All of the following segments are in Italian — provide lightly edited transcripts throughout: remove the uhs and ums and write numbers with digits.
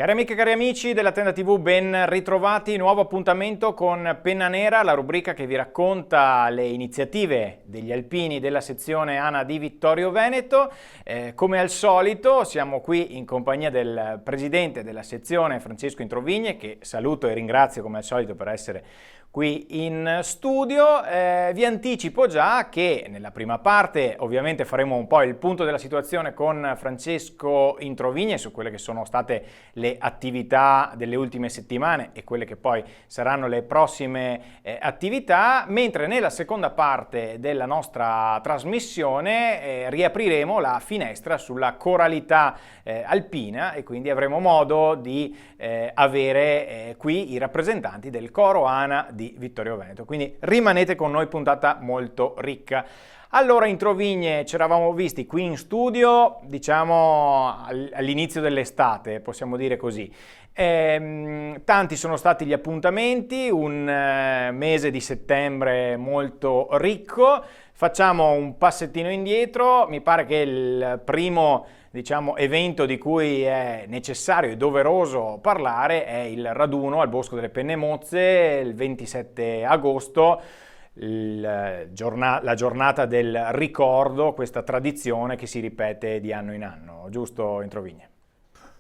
Cari amiche e cari amici della Tenda TV, ben ritrovati, nuovo appuntamento con Penna Nera, la rubrica che vi racconta le iniziative degli alpini della sezione ANA di Vittorio Veneto. Come al solito siamo qui in compagnia del presidente della sezione Francesco Introvigne, che saluto e ringrazio come al solito per essere qui in studio. Vi anticipo già che nella prima parte ovviamente faremo un po' il punto della situazione con Francesco Introvigne su quelle che sono state le attività delle ultime settimane e quelle che poi saranno le prossime attività, mentre nella seconda parte della nostra trasmissione riapriremo la finestra sulla coralità alpina e quindi avremo modo di avere qui i rappresentanti del coro ANA di Vittorio Veneto. Quindi rimanete con noi, puntata molto ricca. Allora, Introvigne, ci eravamo visti qui in studio, diciamo all'inizio dell'estate, possiamo dire così. Tanti sono stati gli appuntamenti, un mese di settembre molto ricco. Facciamo un passettino indietro, mi pare che il primo evento di cui è necessario e doveroso parlare è il raduno al Bosco delle Penne Mozze il 27 agosto, la giornata del ricordo, questa tradizione che si ripete di anno in anno, giusto Introvigne?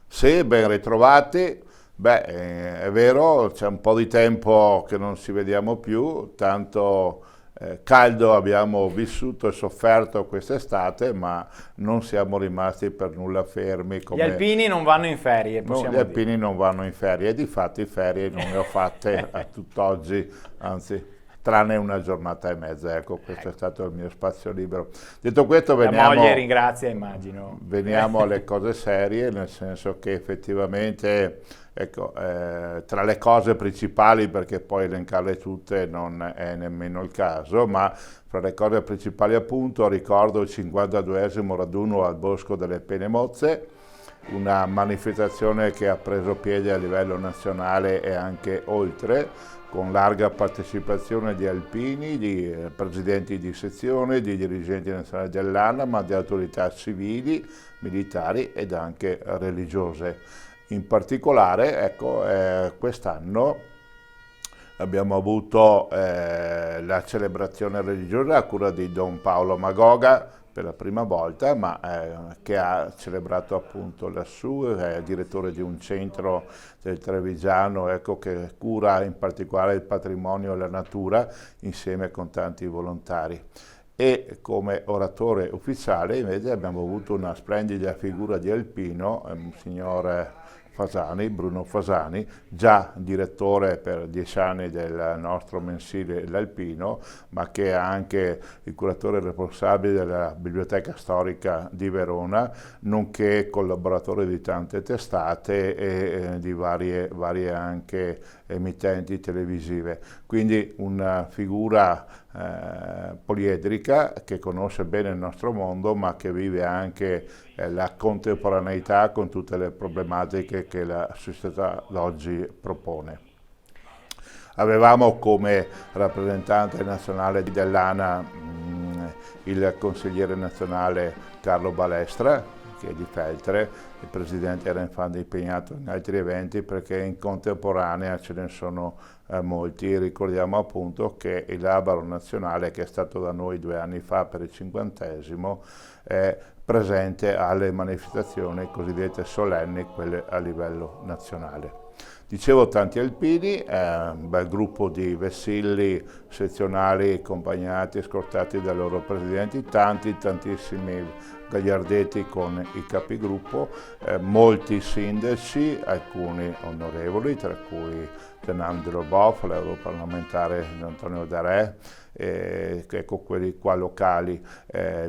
Sì, ben ritrovati. È vero, c'è un po' di tempo che non ci vediamo più, tanto caldo abbiamo vissuto e sofferto quest'estate, ma non siamo rimasti per nulla fermi. Gli alpini non vanno in ferie, possiamo dire. Gli alpini non vanno in ferie, e difatti ferie non ne ho fatte a tutt'oggi, anzi tranne una giornata e mezza, ecco, questo è stato il mio spazio libero. Detto questo, la moglie ringrazia, immagino. Veniamo alle cose serie, nel senso che effettivamente, ecco, tra le cose principali, perché poi elencarle tutte non è nemmeno il caso, ma fra le cose principali appunto ricordo il 52esimo raduno al Bosco delle Penne Mozze, una manifestazione che ha preso piede a livello nazionale e anche oltre, con larga partecipazione di alpini, di presidenti di sezione, di dirigenti nazionali dell'ANA, ma di autorità civili, militari ed anche religiose. In particolare, ecco, quest'anno abbiamo avuto la celebrazione religiosa a cura di Don Paolo Magoga, per la prima volta, ma che ha celebrato appunto lassù, è direttore di un centro del Trevigiano, ecco, che cura in particolare il patrimonio e la natura insieme con tanti volontari. E come oratore ufficiale invece abbiamo avuto una splendida figura di alpino, signor Fasani, Bruno Fasani, già direttore per 10 anni del nostro mensile L'Alpino, ma che è anche il curatore responsabile della Biblioteca Storica di Verona, nonché collaboratore di tante testate e di varie anche emittenti televisive. Quindi una figura poliedrica che conosce bene il nostro mondo, ma che vive anche la contemporaneità con tutte le problematiche che la società d'oggi propone. Avevamo come rappresentante nazionale dell'ANA il consigliere nazionale Carlo Balestra, che è di Feltre. Il presidente era infatti impegnato in altri eventi perché in contemporanea ce ne sono molti. Ricordiamo appunto che il Labaro Nazionale, che è stato da noi 2 anni fa per il 50esimo, è presente alle manifestazioni cosiddette solenni, quelle a livello nazionale. Dicevo, tanti alpini, un bel gruppo di vessilli sezionali accompagnati e scortati dai loro presidenti, tantissimi gagliardetti con i capigruppo, molti sindaci, alcuni onorevoli, tra cui Zenan Delobov, l'europarlamentare Antonio Darè, ecco, quelli qua locali,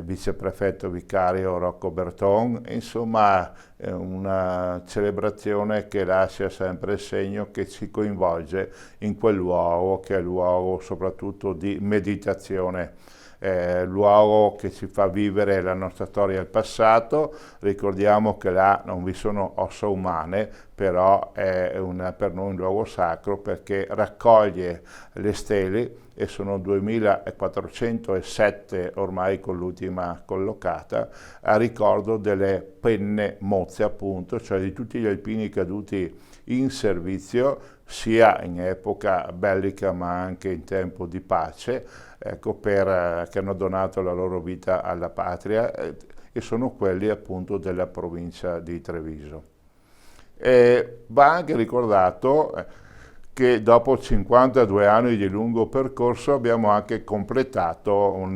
viceprefetto vicario Rocco Berton, insomma una celebrazione che lascia sempre il segno che ci coinvolge in quel luogo che è luogo soprattutto di meditazione. Luogo che ci fa vivere la nostra storia e il passato. Ricordiamo che là non vi sono ossa umane, però è per noi un luogo sacro perché raccoglie le stele, e sono 2407 ormai con l'ultima collocata, a ricordo delle penne mozze, appunto, cioè di tutti gli alpini caduti in servizio, sia in epoca bellica ma anche in tempo di pace, ecco, che hanno donato la loro vita alla patria, e sono quelli appunto della provincia di Treviso. Va anche ricordato che dopo 52 anni di lungo percorso abbiamo anche completato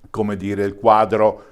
come dire, il quadro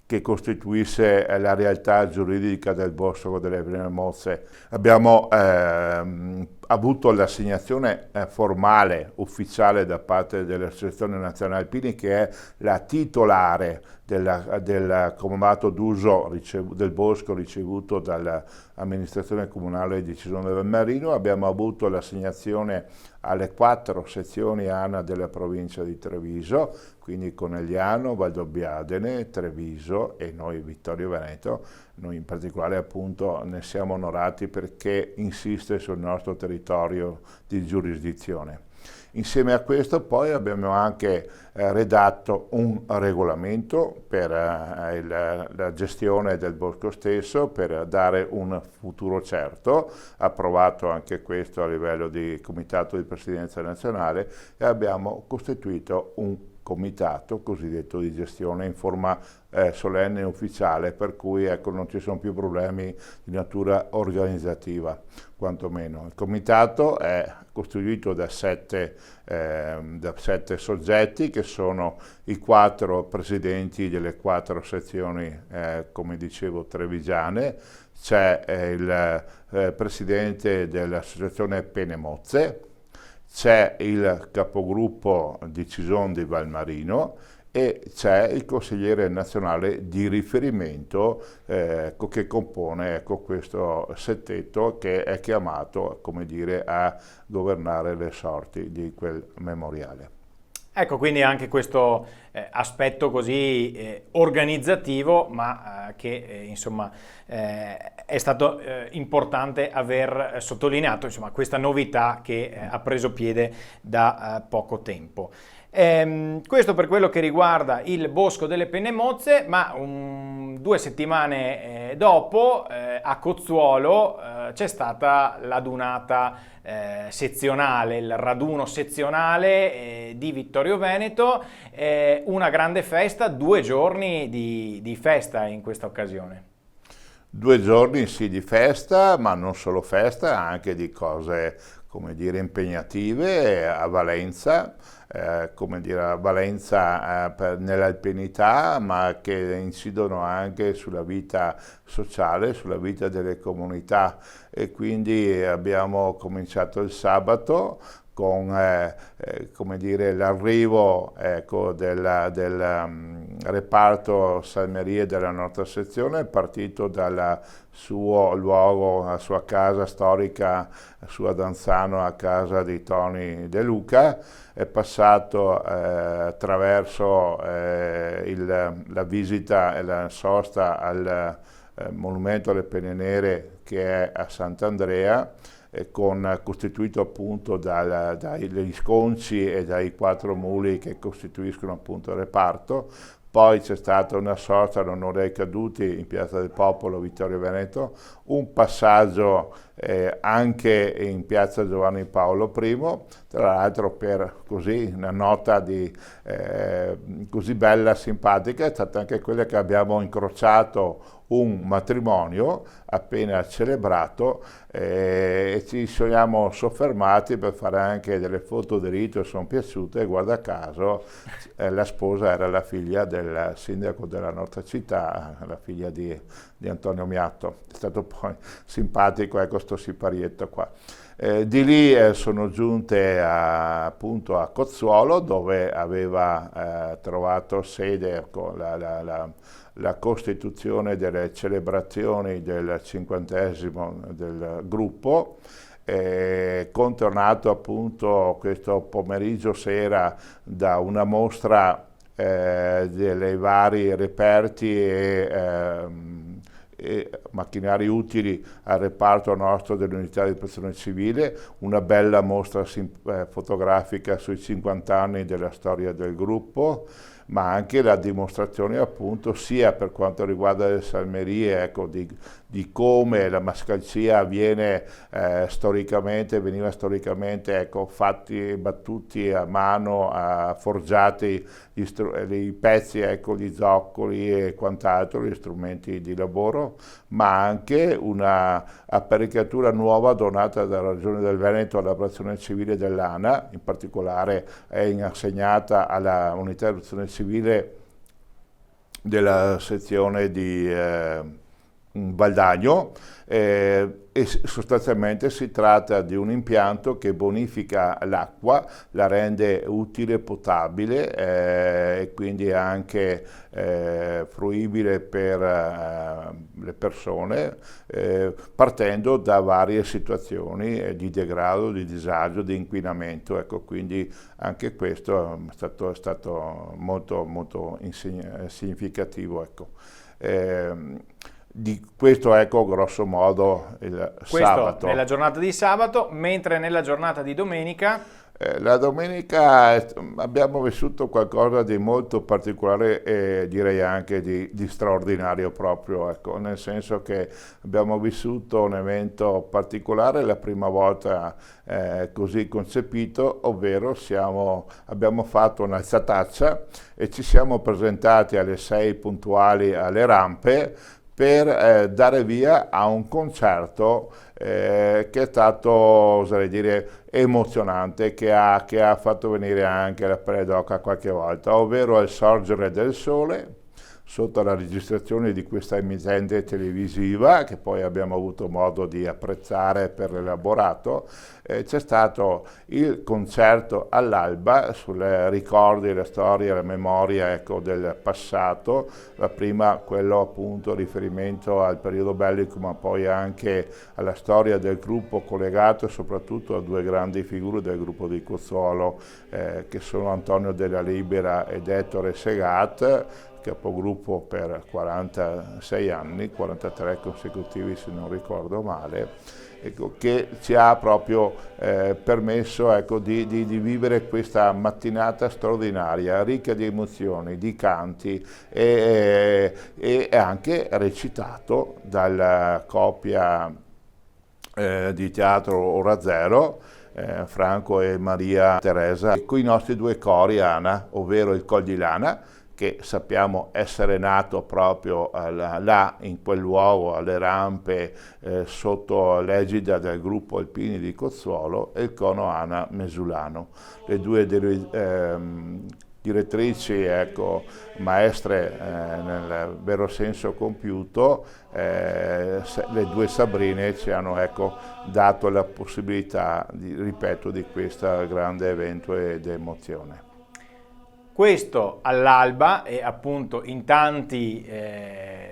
che costituisse la realtà giuridica del Bosco delle Penne Mozze. Abbiamo avuto l'assegnazione formale, ufficiale da parte dell'Associazione Nazionale Alpini, che è la titolare del comodato d'uso del bosco ricevuto dall'amministrazione comunale di Cisone del Marino. Abbiamo avuto l'assegnazione alle 4 sezioni ANA della provincia di Treviso, quindi Conegliano, Valdobbiadene, Treviso e noi Vittorio Veneto. Noi in particolare appunto ne siamo onorati perché insiste sul nostro territorio di giurisdizione. Insieme a questo poi abbiamo anche redatto un regolamento per la gestione del bosco stesso, per dare un futuro certo, approvato anche questo a livello di comitato di presidenza nazionale, e abbiamo costituito un comitato cosiddetto di gestione in forma solenne e ufficiale, per cui ecco, non ci sono più problemi di natura organizzativa, quantomeno. Il comitato è costituito da 7 soggetti, che sono i 4 presidenti delle 4 sezioni, come dicevo, trevigiane. C'è il presidente dell'associazione Penne Mozze, c'è il capogruppo di Cisone di Valmarino e c'è il consigliere nazionale di riferimento che compone questo settetto, che è chiamato, come dire, a governare le sorti di quel memoriale. Ecco, quindi anche questo aspetto così organizzativo, ma che insomma è stato importante aver sottolineato, insomma, questa novità che ha preso piede da poco tempo. Questo per quello che riguarda il Bosco delle Penne Mozze, ma 2 settimane dopo a Cozzuolo c'è stata l'adunata sezionale, il raduno sezionale di Vittorio Veneto, una grande festa, 2 giorni di festa in questa occasione. 2 giorni sì di festa, ma non solo festa, anche di cose, come dire, impegnative a valenza, come dire, a valenza nell'alpinità, ma che incidono anche sulla vita sociale, sulla vita delle comunità, e quindi abbiamo cominciato il sabato con come dire, l'arrivo, ecco, del reparto Salmerie della nostra sezione, partito dal suo luogo, la sua casa storica su Adanzano, a casa di Tony De Luca, è passato attraverso la visita e la sosta al monumento alle Penne Nere, che è a Sant'Andrea, costituito appunto dagli sconci e dai 4 muli che costituiscono appunto il reparto. Poi c'è stata una sosta all'onore ai caduti in Piazza del Popolo, Vittorio Veneto, un passaggio anche in Piazza Giovanni Paolo I, tra l'altro per così una nota così bella, simpatica, è stata anche quella che abbiamo incrociato un matrimonio appena celebrato, e ci siamo soffermati per fare anche delle foto di rito, e sono piaciute, e guarda caso la sposa era la figlia del sindaco della nostra città, la figlia di Antonio Miatto. È stato poi simpatico questo siparietto qua. Di lì sono giunte appunto a Cozzuolo, dove aveva trovato sede con la costituzione delle celebrazioni del 50° del gruppo, contornato appunto questo pomeriggio sera da una mostra dei vari reperti e macchinari utili al reparto nostro dell'unità di protezione civile, una bella mostra fotografica sui 50 anni della storia del gruppo, ma anche la dimostrazione appunto sia per quanto riguarda le salmerie, ecco, di come la mascalzia veniva storicamente ecco, fatti, battuti a mano, forgiati i pezzi, ecco, gli zoccoli e quant'altro, gli strumenti di lavoro, ma anche una apparecchiatura nuova donata dalla Regione del Veneto alla Protezione Civile dell'ANA, in particolare è assegnata alla unità di protezione civile della sezione di Valdagno, e sostanzialmente si tratta di un impianto che bonifica l'acqua, la rende utile, potabile e quindi anche fruibile per le persone, partendo da varie situazioni di degrado, di disagio, di inquinamento. Ecco, quindi anche questo è stato molto, molto significativo. Ecco. Di questo, ecco, grosso modo il sabato. Nella giornata di sabato, mentre nella giornata di domenica... La domenica abbiamo vissuto qualcosa di molto particolare e direi anche di straordinario proprio, ecco, nel senso che abbiamo vissuto un evento particolare, la prima volta così concepito, ovvero abbiamo fatto un'alzataccia e ci siamo presentati alle 6 puntuali alle rampe per dare via a un concerto che è stato, oserei dire, emozionante, che ha fatto venire anche la pelle d'oca qualche volta, ovvero il sorgere del sole sotto la registrazione di questa emittente televisiva che poi abbiamo avuto modo di apprezzare per l'elaborato. C'è stato il concerto all'alba sulle ricordi, la storia, la memoria, ecco, del passato, la prima quello appunto riferimento al periodo bellico, ma poi anche alla storia del gruppo, collegato soprattutto a due grandi figure del gruppo di Cozzuolo che sono Antonio Della Libera ed Ettore Segat, capogruppo per 46 anni, 43 consecutivi se non ricordo male, ecco, che ci ha proprio permesso, ecco, di vivere questa mattinata straordinaria, ricca di emozioni, di canti e anche recitato dalla coppia di teatro Ora Zero, Franco e Maria Teresa, con i nostri due cori ANA, ovvero il Col di Lana, che sappiamo essere nato proprio là, in quel luogo, alle rampe, sotto l'egida del gruppo Alpini di Cozzuolo, e il Cono ANA Mesulano. Le due direttrici, ecco, maestre nel vero senso compiuto, le due Sabrine ci hanno, ecco, dato la possibilità, ripeto, di questo grande evento ed emozione. Questo all'alba, e appunto in tanti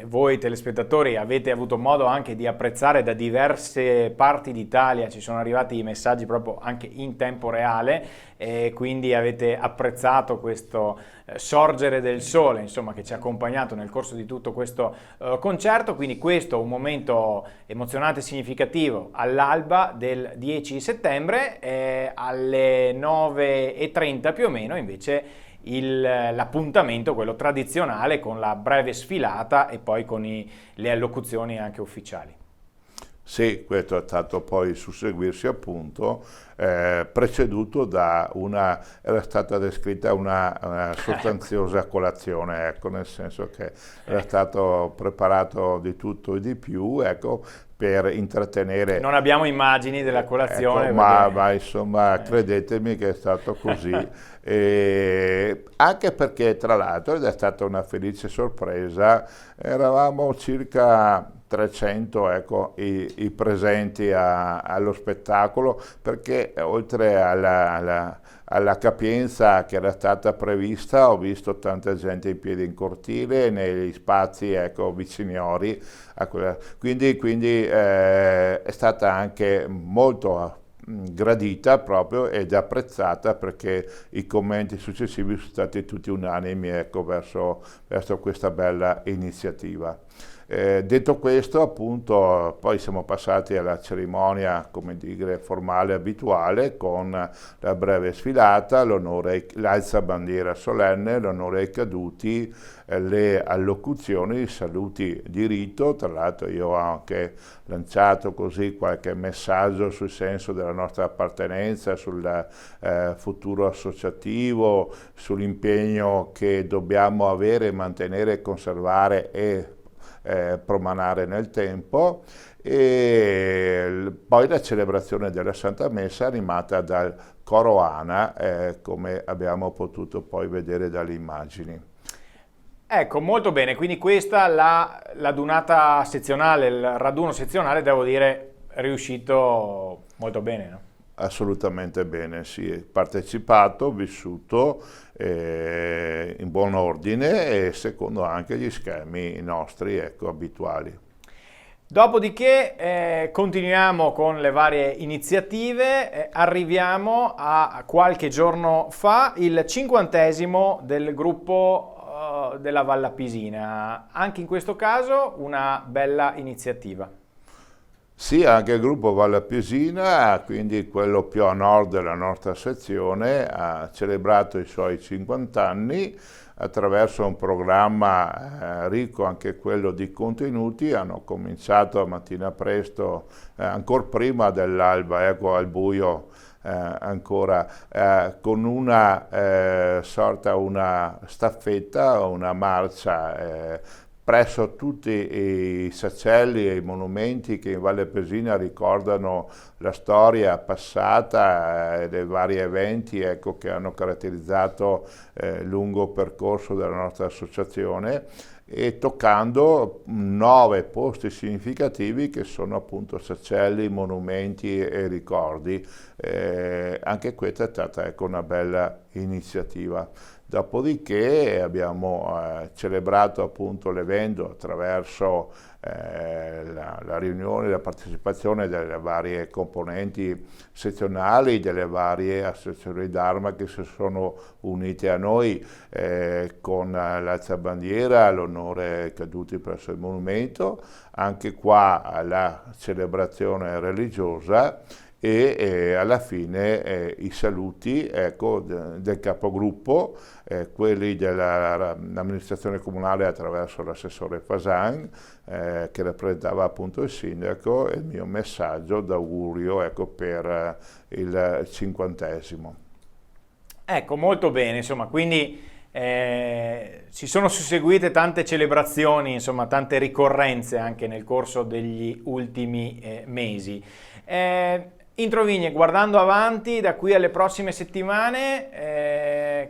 voi telespettatori avete avuto modo anche di apprezzare da diverse parti d'Italia, ci sono arrivati i messaggi proprio anche in tempo reale, e quindi avete apprezzato questo sorgere del sole, insomma, che ci ha accompagnato nel corso di tutto questo concerto. Quindi questo è un momento emozionante e significativo all'alba del 10 settembre, alle 9:30 più o meno invece l'appuntamento, quello tradizionale, con la breve sfilata e poi con le allocuzioni anche ufficiali. Sì, questo è stato poi il susseguirsi appunto, preceduto da era stata descritta una sostanziosa colazione, ecco, nel senso che era stato preparato di tutto e di più, ecco, per intrattenere. Non abbiamo immagini della colazione. Ecco, ma insomma, credetemi che è stato così, anche perché tra l'altro, ed è stata una felice sorpresa, eravamo circa 300, ecco, i presenti allo spettacolo, perché oltre alla capienza che era stata prevista, ho visto tanta gente in piedi in cortile, negli spazi, ecco, viciniori a quindi è stata anche molto gradita proprio ed apprezzata, perché i commenti successivi sono stati tutti unanimi, ecco, verso questa bella iniziativa. Detto questo, appunto, poi siamo passati alla cerimonia, come dire, formale abituale, con la breve sfilata, l'alzabandiera solenne, l'onore ai caduti, le allocuzioni, i saluti di rito. Tra l'altro io ho anche lanciato così qualche messaggio sul senso della nostra appartenenza, sul futuro associativo, sull'impegno che dobbiamo avere, mantenere, conservare e promanare nel tempo, e poi la celebrazione della Santa Messa animata dal coro ANA, come abbiamo potuto poi vedere dalle immagini. Ecco, molto bene, quindi questa la dunata sezionale, il raduno sezionale, devo dire, è riuscito molto bene, no? Assolutamente bene, sì, partecipato, vissuto in buon ordine e secondo anche gli schemi nostri, ecco, abituali. Dopodiché continuiamo con le varie iniziative, arriviamo a qualche giorno fa, il 50° del gruppo della Vallapisina. Anche in questo caso una bella iniziativa. Sì, anche il gruppo Vallapisina, quindi quello più a nord della nostra sezione, ha celebrato i suoi 50 anni attraverso un programma ricco anche quello di contenuti. Hanno cominciato a mattina presto, ancora prima dell'alba, ecco, al buio, ancora con una una staffetta, una marcia presso tutti i sacelli e i monumenti che in Valle Pesina ricordano la storia passata e dei vari eventi, ecco, che hanno caratterizzato il lungo percorso della nostra associazione, e toccando 9 posti significativi che sono appunto sacelli, monumenti e ricordi. Anche questa è stata, ecco, una bella iniziativa. Dopodiché abbiamo celebrato appunto l'evento attraverso la riunione, la partecipazione delle varie componenti sezionali, delle varie associazioni d'Arma che si sono unite a noi, con l'alzabandiera, l'onore ai caduti presso il monumento, anche qua la celebrazione religiosa e alla fine i saluti, ecco, del capogruppo, quelli dell'amministrazione comunale attraverso l'assessore Fasan, che rappresentava appunto il sindaco, e il mio messaggio d'augurio, ecco, per il 50°. Ecco, molto bene, insomma, quindi si sono susseguite tante celebrazioni, insomma, tante ricorrenze anche nel corso degli ultimi mesi. Introvigne, guardando avanti da qui alle prossime settimane,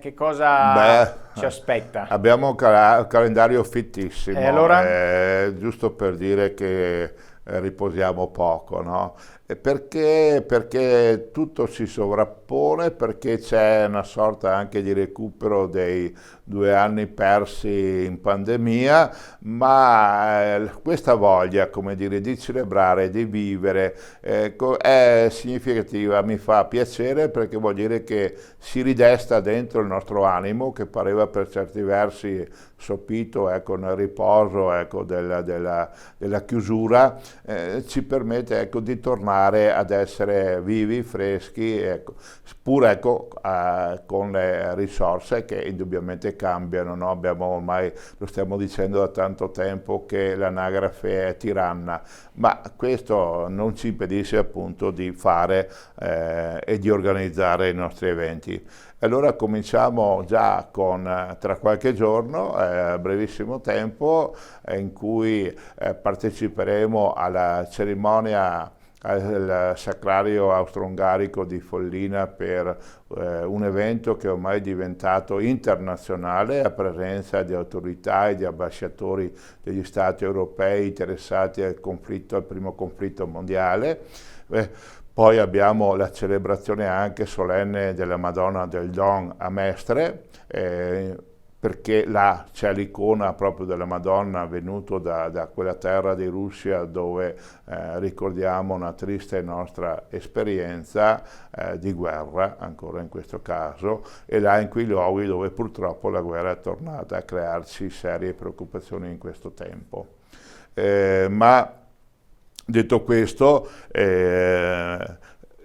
che cosa ci aspetta? Abbiamo un calendario fittissimo, allora? Giusto per dire che riposiamo poco, no? Perché tutto si sovrappone, perché c'è una sorta anche di recupero dei 2 anni persi in pandemia, ma questa voglia, come dire, di celebrare, di vivere, è significativa, mi fa piacere, perché vuol dire che si ridesta dentro il nostro animo, che pareva per certi versi sopito, ecco, nel riposo, ecco, della chiusura, ci permette, ecco, di tornare ad essere vivi, freschi, ecco, pur, ecco, con le risorse che indubbiamente cambiano, no? Abbiamo ormai, lo stiamo dicendo da tanto tempo, che l'anagrafe è tiranna, ma questo non ci impedisce appunto di fare e di organizzare i nostri eventi. Allora cominciamo già con, tra qualche giorno, brevissimo tempo, in cui parteciperemo alla cerimonia al Sacrario Austro-Ungarico di Follina, per un evento che ormai è diventato internazionale, a presenza di autorità e di ambasciatori degli stati europei interessati al primo conflitto mondiale. Poi abbiamo la celebrazione anche solenne della Madonna del Don a Mestre, perché là c'è l'icona proprio della Madonna venuto da quella terra di Russia, dove ricordiamo una triste nostra esperienza di guerra, ancora in questo caso, e là in quei luoghi dove purtroppo la guerra è tornata a crearci serie preoccupazioni in questo tempo. Ma detto questo,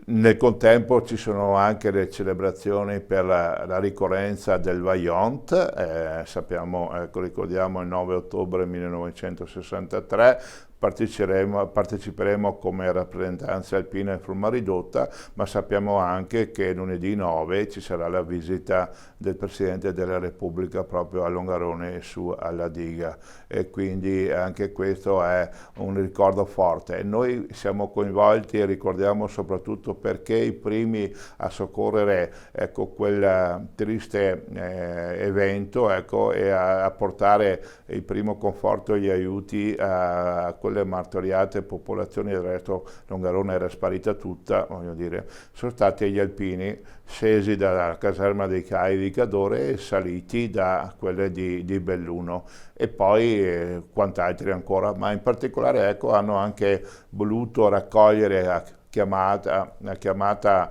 nel contempo ci sono anche le celebrazioni per la ricorrenza del Vajont, sappiamo, ricordiamo il 9 ottobre 1963, parteciperemo come rappresentanza alpina in forma ridotta, ma sappiamo anche che lunedì 9 ci sarà la visita del Presidente della Repubblica proprio a Longarone e su alla diga, e quindi anche questo è un ricordo forte. Noi siamo coinvolti e ricordiamo soprattutto perché i primi a soccorrere, ecco, quel triste evento, ecco, e a portare il primo conforto e gli aiuti a quelle martoriate popolazioni. Del resto Longarone era sparita tutta, voglio dire, sono stati gli alpini scesi dalla caserma dei Cai di Cadore e saliti da quelle di Belluno, e poi quant'altri ancora, ma in particolare, ecco, hanno anche voluto raccogliere la chiamata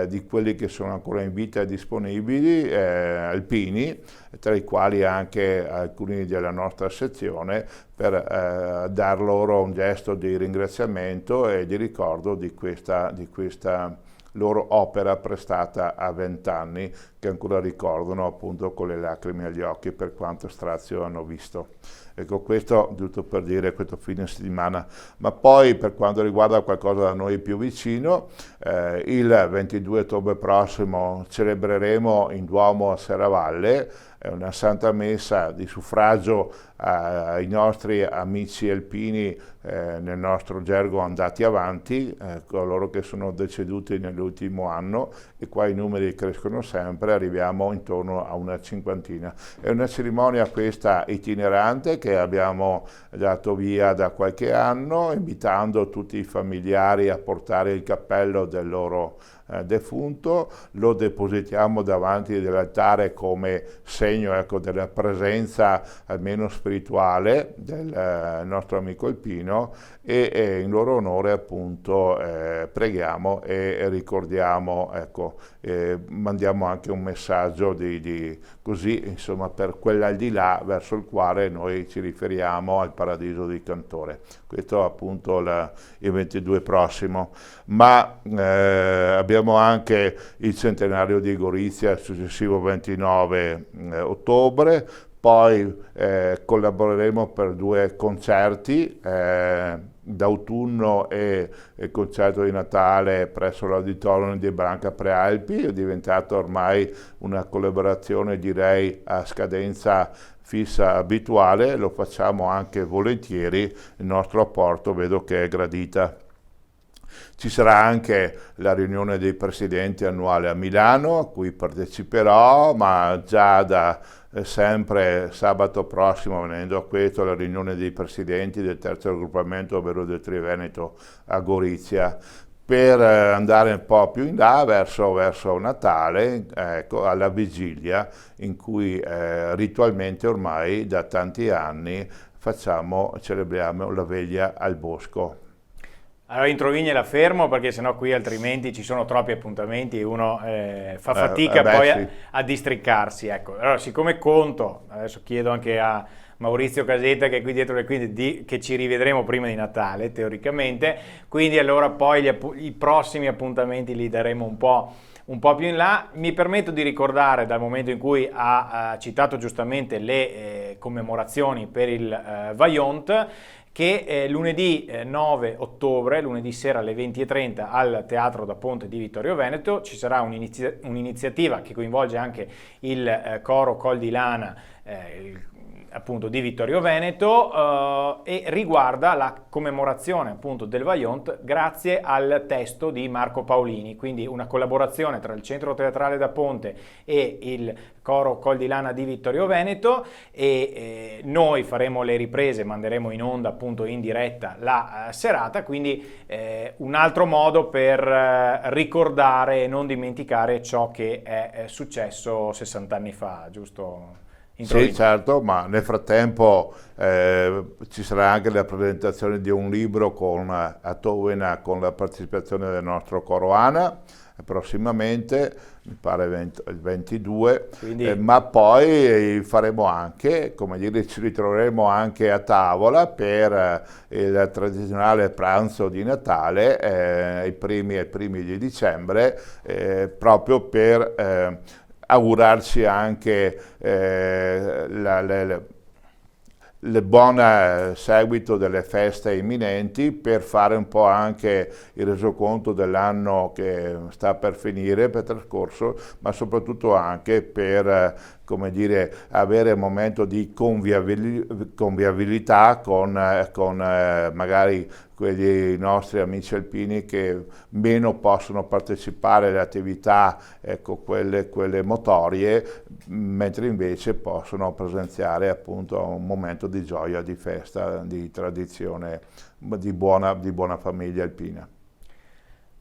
di quelli che sono ancora in vita e disponibili, alpini, tra i quali anche alcuni della nostra sezione, per dar loro un gesto di ringraziamento e di ricordo di questa loro opera prestata a 20 anni, che ancora ricordano appunto con le lacrime agli occhi per quanto strazio hanno visto. Ecco, questo giusto per dire questo fine settimana. Ma poi, per quanto riguarda qualcosa da noi più vicino, il 22 ottobre prossimo celebreremo in Duomo a Serravalle una Santa Messa di suffragio ai nostri amici alpini, nel nostro gergo andati avanti, coloro che sono deceduti nell'ultimo anno, e qua i numeri crescono sempre, arriviamo intorno a una cinquantina. È una cerimonia questa itinerante che abbiamo dato via da qualche anno, invitando tutti i familiari a portare il cappello del loro defunto, lo depositiamo davanti dell'altare come segno, ecco, della presenza almeno spirituale del nostro amico alpino, e in loro onore appunto preghiamo e ricordiamo, ecco, mandiamo anche un messaggio così, insomma, per quell'aldilà verso il quale noi ci riferiamo, al paradiso di Cantore. Questo appunto il 22 prossimo, ma abbiamo anche il centenario di Gorizia, il successivo 29 ottobre, poi collaboreremo per 2 concerti d'autunno e il concerto di Natale presso l'Auditorium di Branca Prealpi. È diventato ormai una collaborazione, direi, a scadenza fissa abituale, lo facciamo anche volentieri, il nostro apporto vedo che è gradita. Ci sarà anche la riunione dei presidenti annuale a Milano, a cui parteciperò, ma già da sempre sabato prossimo, venendo a questo, la riunione dei presidenti del terzo raggruppamento, ovvero del Triveneto, a Gorizia, per andare un po' più in là verso Natale, ecco, alla vigilia, in cui ritualmente ormai da tanti anni celebriamo la veglia al bosco. Allora in Trovigne la fermo, perché sennò qui altrimenti ci sono troppi appuntamenti e uno fa fatica poi sì, a districarsi. Ecco. Allora, siccome conto, adesso chiedo anche a Maurizio Casetta, che è qui dietro le quinte, che ci rivedremo prima di Natale teoricamente, quindi allora poi i prossimi appuntamenti li daremo un po' più in là. Mi permetto di ricordare, dal momento in cui ha citato giustamente le commemorazioni per il Vajont, che lunedì 9 ottobre, lunedì sera alle 20:30 al Teatro da Ponte di Vittorio Veneto, ci sarà un'iniziativa che coinvolge anche il coro Col di Lana, appunto di Vittorio Veneto, e riguarda la commemorazione appunto del Vajont grazie al testo di Marco Paolini, quindi una collaborazione tra il Centro Teatrale da Ponte e il coro Col di Lana di Vittorio Veneto, e noi faremo le riprese, manderemo in onda appunto in diretta la serata, quindi un altro modo per ricordare e non dimenticare ciò che è successo 60 anni fa, giusto Sì, certo, ma nel frattempo ci sarà anche la presentazione di un libro a Towena con la partecipazione del nostro coro ANA prossimamente, mi pare il 22, ma poi faremo anche, come dire, ci ritroveremo anche a tavola per il tradizionale pranzo di Natale ai primi di dicembre, proprio per augurarci anche il buon seguito delle feste imminenti, per fare un po' anche il resoconto dell'anno che sta per finire, per trascorso, ma soprattutto anche per come dire, avere un momento di convivialità con magari quegli nostri amici alpini che meno possono partecipare alle attività, ecco, quelle motorie, mentre invece possono presenziare appunto un momento di gioia, di festa, di tradizione, di buona famiglia alpina.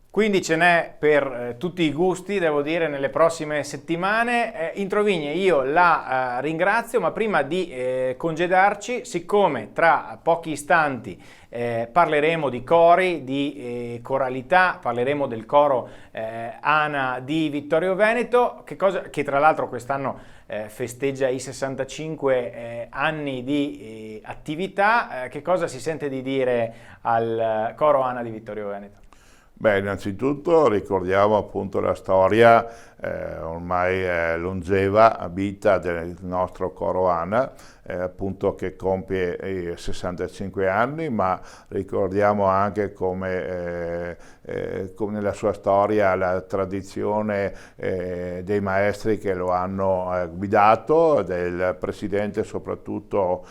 Quindi ce n'è per tutti i gusti, devo dire, nelle prossime settimane. Introvigne, io la ringrazio, ma prima di congedarci, siccome tra pochi istanti parleremo di cori, di coralità, parleremo del coro ANA di Vittorio Veneto, che tra l'altro quest'anno festeggia i 65 anni di attività, che cosa si sente di dire al coro ANA di Vittorio Veneto? Beh, innanzitutto ricordiamo appunto la storia ormai longeva, vita del nostro coro ANA, appunto che compie i 65 anni, ma ricordiamo anche come nella sua storia la tradizione dei maestri che lo hanno guidato, del presidente soprattutto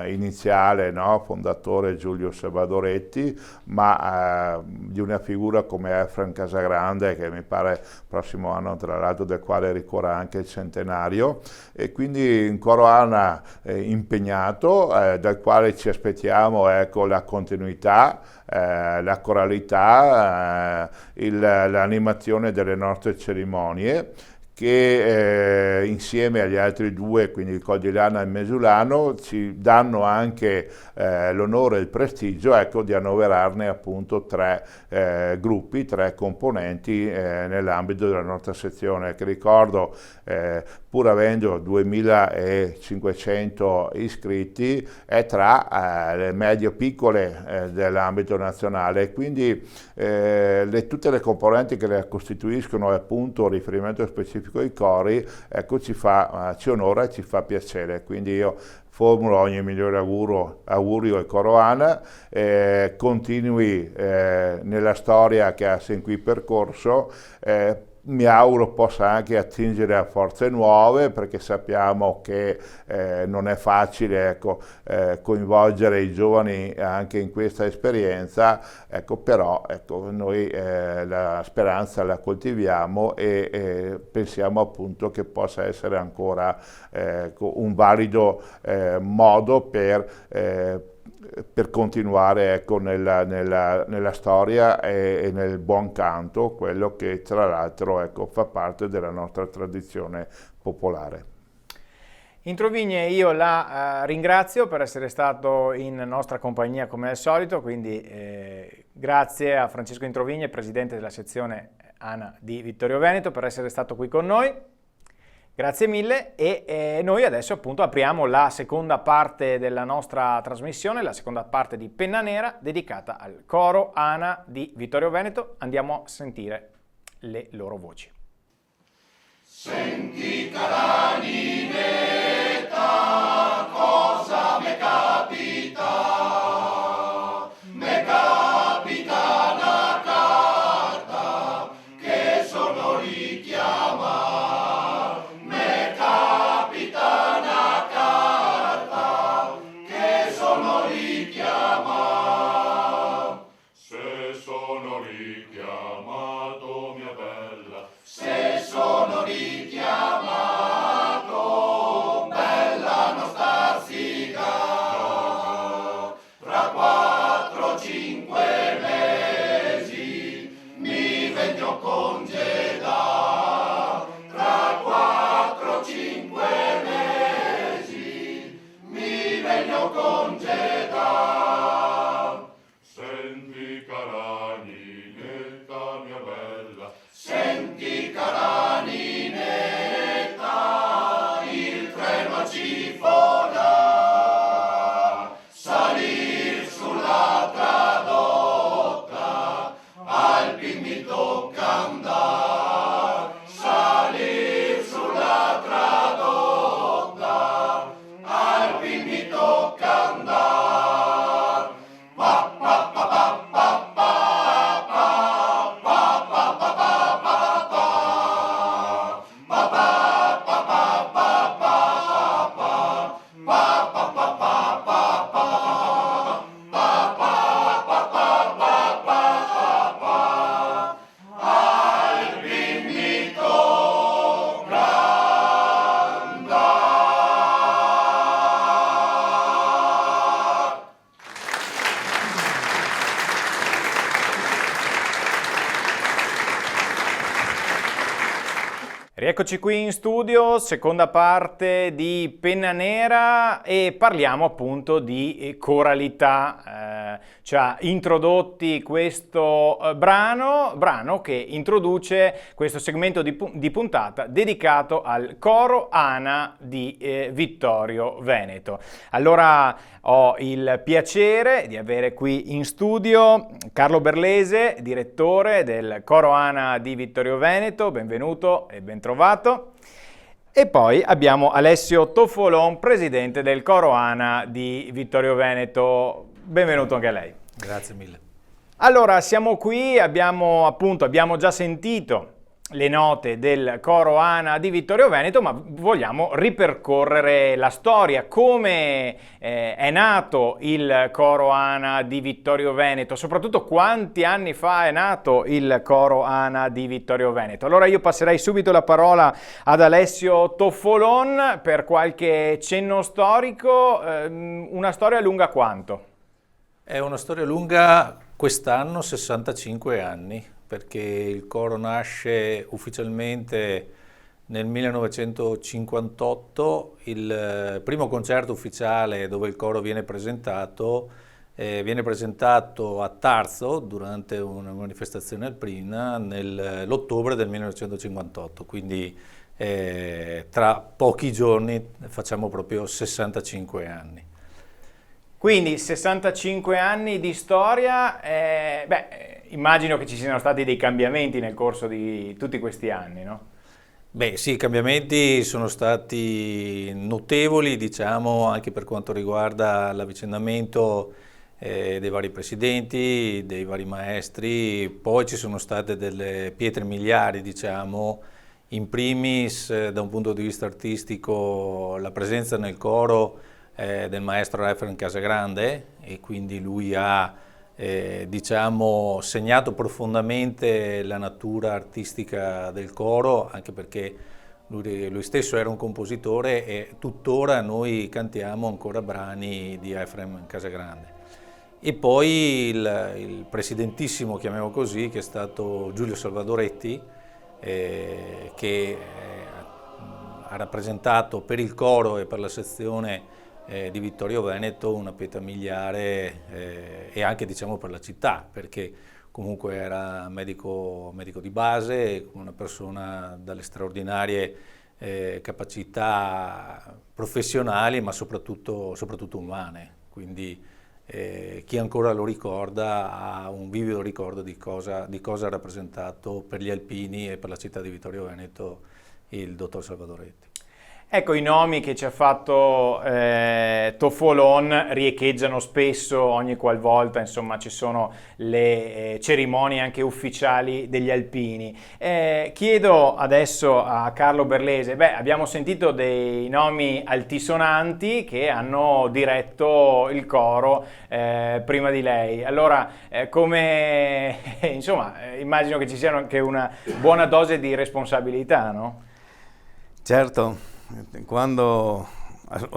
iniziale, no? Fondatore Giulio Salvadoretti, ma di una figura come Efrem Casagrande, che mi pare prossimo anno tra l'altro del quale ricorre anche il centenario, e quindi un coro ANA impegnato, dal quale ci aspettiamo, ecco, la continuità, la coralità, l'animazione delle nostre cerimonie, che insieme agli altri due, quindi il Col di Lana e il Mesulano, ci danno anche l'onore e il prestigio, ecco, di annoverarne appunto tre gruppi, tre componenti nell'ambito della nostra sezione, che ricordo, pur avendo 2500 iscritti, è tra le medio-piccole dell'ambito nazionale, quindi tutte le componenti che le costituiscono, appunto riferimento specifico ai cori, ecco, ci onora e ci fa piacere. Quindi io formulo ogni migliore augurio al coro ANA, continui nella storia che ha sin qui percorso, mi auguro possa anche attingere a forze nuove, perché sappiamo che non è facile, ecco, coinvolgere i giovani anche in questa esperienza, ecco, però ecco, noi la speranza la coltiviamo e pensiamo appunto che possa essere ancora un valido modo per continuare, ecco, nella storia e nel buon canto, quello che tra l'altro, ecco, fa parte della nostra tradizione popolare. Introvigne, io la ringrazio per essere stato in nostra compagnia come al solito, quindi grazie a Francesco Introvigne, presidente della sezione ANA di Vittorio Veneto, per essere stato qui con noi. Grazie mille, e noi adesso appunto apriamo la seconda parte della nostra trasmissione, la seconda parte di Penna Nera, dedicata al coro ANA di Vittorio Veneto. Andiamo a sentire le loro voci. Senti caraninetta, cosa me capita? Me capita una carta che sono richiamata. Richiamato congeda. Senti cara Ninetta mia bella, senti cara Ninetta, il treno cifona, salir sulla tradotta, Alpi mi tocca andare, salir sulla tradotta, Alpi mi tocca andare. Rieccoci qui in studio, seconda parte di Penna Nera e parliamo appunto di coralità. Ci ha introdotti questo brano che introduce questo segmento di puntata dedicato al coro ANA di Vittorio Veneto. Allora ho il piacere di avere qui in studio Carlo Berlese, direttore del coro ANA di Vittorio Veneto, benvenuto e ben trovato. E poi abbiamo Alessio Toffolon, presidente del coro ANA di Vittorio Veneto. Benvenuto anche a lei. Grazie mille. Allora, siamo qui, abbiamo già sentito le note del coro ANA di Vittorio Veneto, ma vogliamo ripercorrere la storia, come è nato il coro ANA di Vittorio Veneto, soprattutto quanti anni fa è nato il coro ANA di Vittorio Veneto. Allora io passerei subito la parola ad Alessio Toffolon per qualche cenno storico. Una storia lunga quanto? È una storia lunga, quest'anno 65 anni, perché il coro nasce ufficialmente nel 1958, il primo concerto ufficiale dove il coro viene presentato a Tarso durante una manifestazione alpina nell'ottobre del 1958, quindi tra pochi giorni facciamo proprio 65 anni. Quindi 65 anni di storia, immagino che ci siano stati dei cambiamenti nel corso di tutti questi anni, no? Beh sì, i cambiamenti sono stati notevoli, diciamo, anche per quanto riguarda l'avvicendamento dei vari presidenti, dei vari maestri. Poi ci sono state delle pietre miliari, diciamo, in primis da un punto di vista artistico la presenza nel coro del maestro Efrem Casagrande, e quindi lui ha diciamo segnato profondamente la natura artistica del coro, anche perché lui stesso era un compositore e tuttora noi cantiamo ancora brani di Efrem Casagrande. E poi il presidentissimo, chiamiamolo così, che è stato Giulio Salvadoretti, che ha rappresentato per il coro e per la sezione di Vittorio Veneto una pietra miliare, e anche, diciamo, per la città, perché comunque era medico di base, una persona dalle straordinarie capacità professionali, ma soprattutto umane. Quindi chi ancora lo ricorda ha un vivido ricordo di cosa ha rappresentato per gli alpini e per la città di Vittorio Veneto il dottor Salvadoretti. Ecco, i nomi che ci ha fatto Toffolon riecheggiano spesso ogni qualvolta, insomma, ci sono le cerimonie anche ufficiali degli alpini. Chiedo adesso a Carlo Berlese, abbiamo sentito dei nomi altisonanti che hanno diretto il coro prima di lei. Allora, insomma, immagino che ci sia anche una buona dose di responsabilità, no? Certo. Quando ho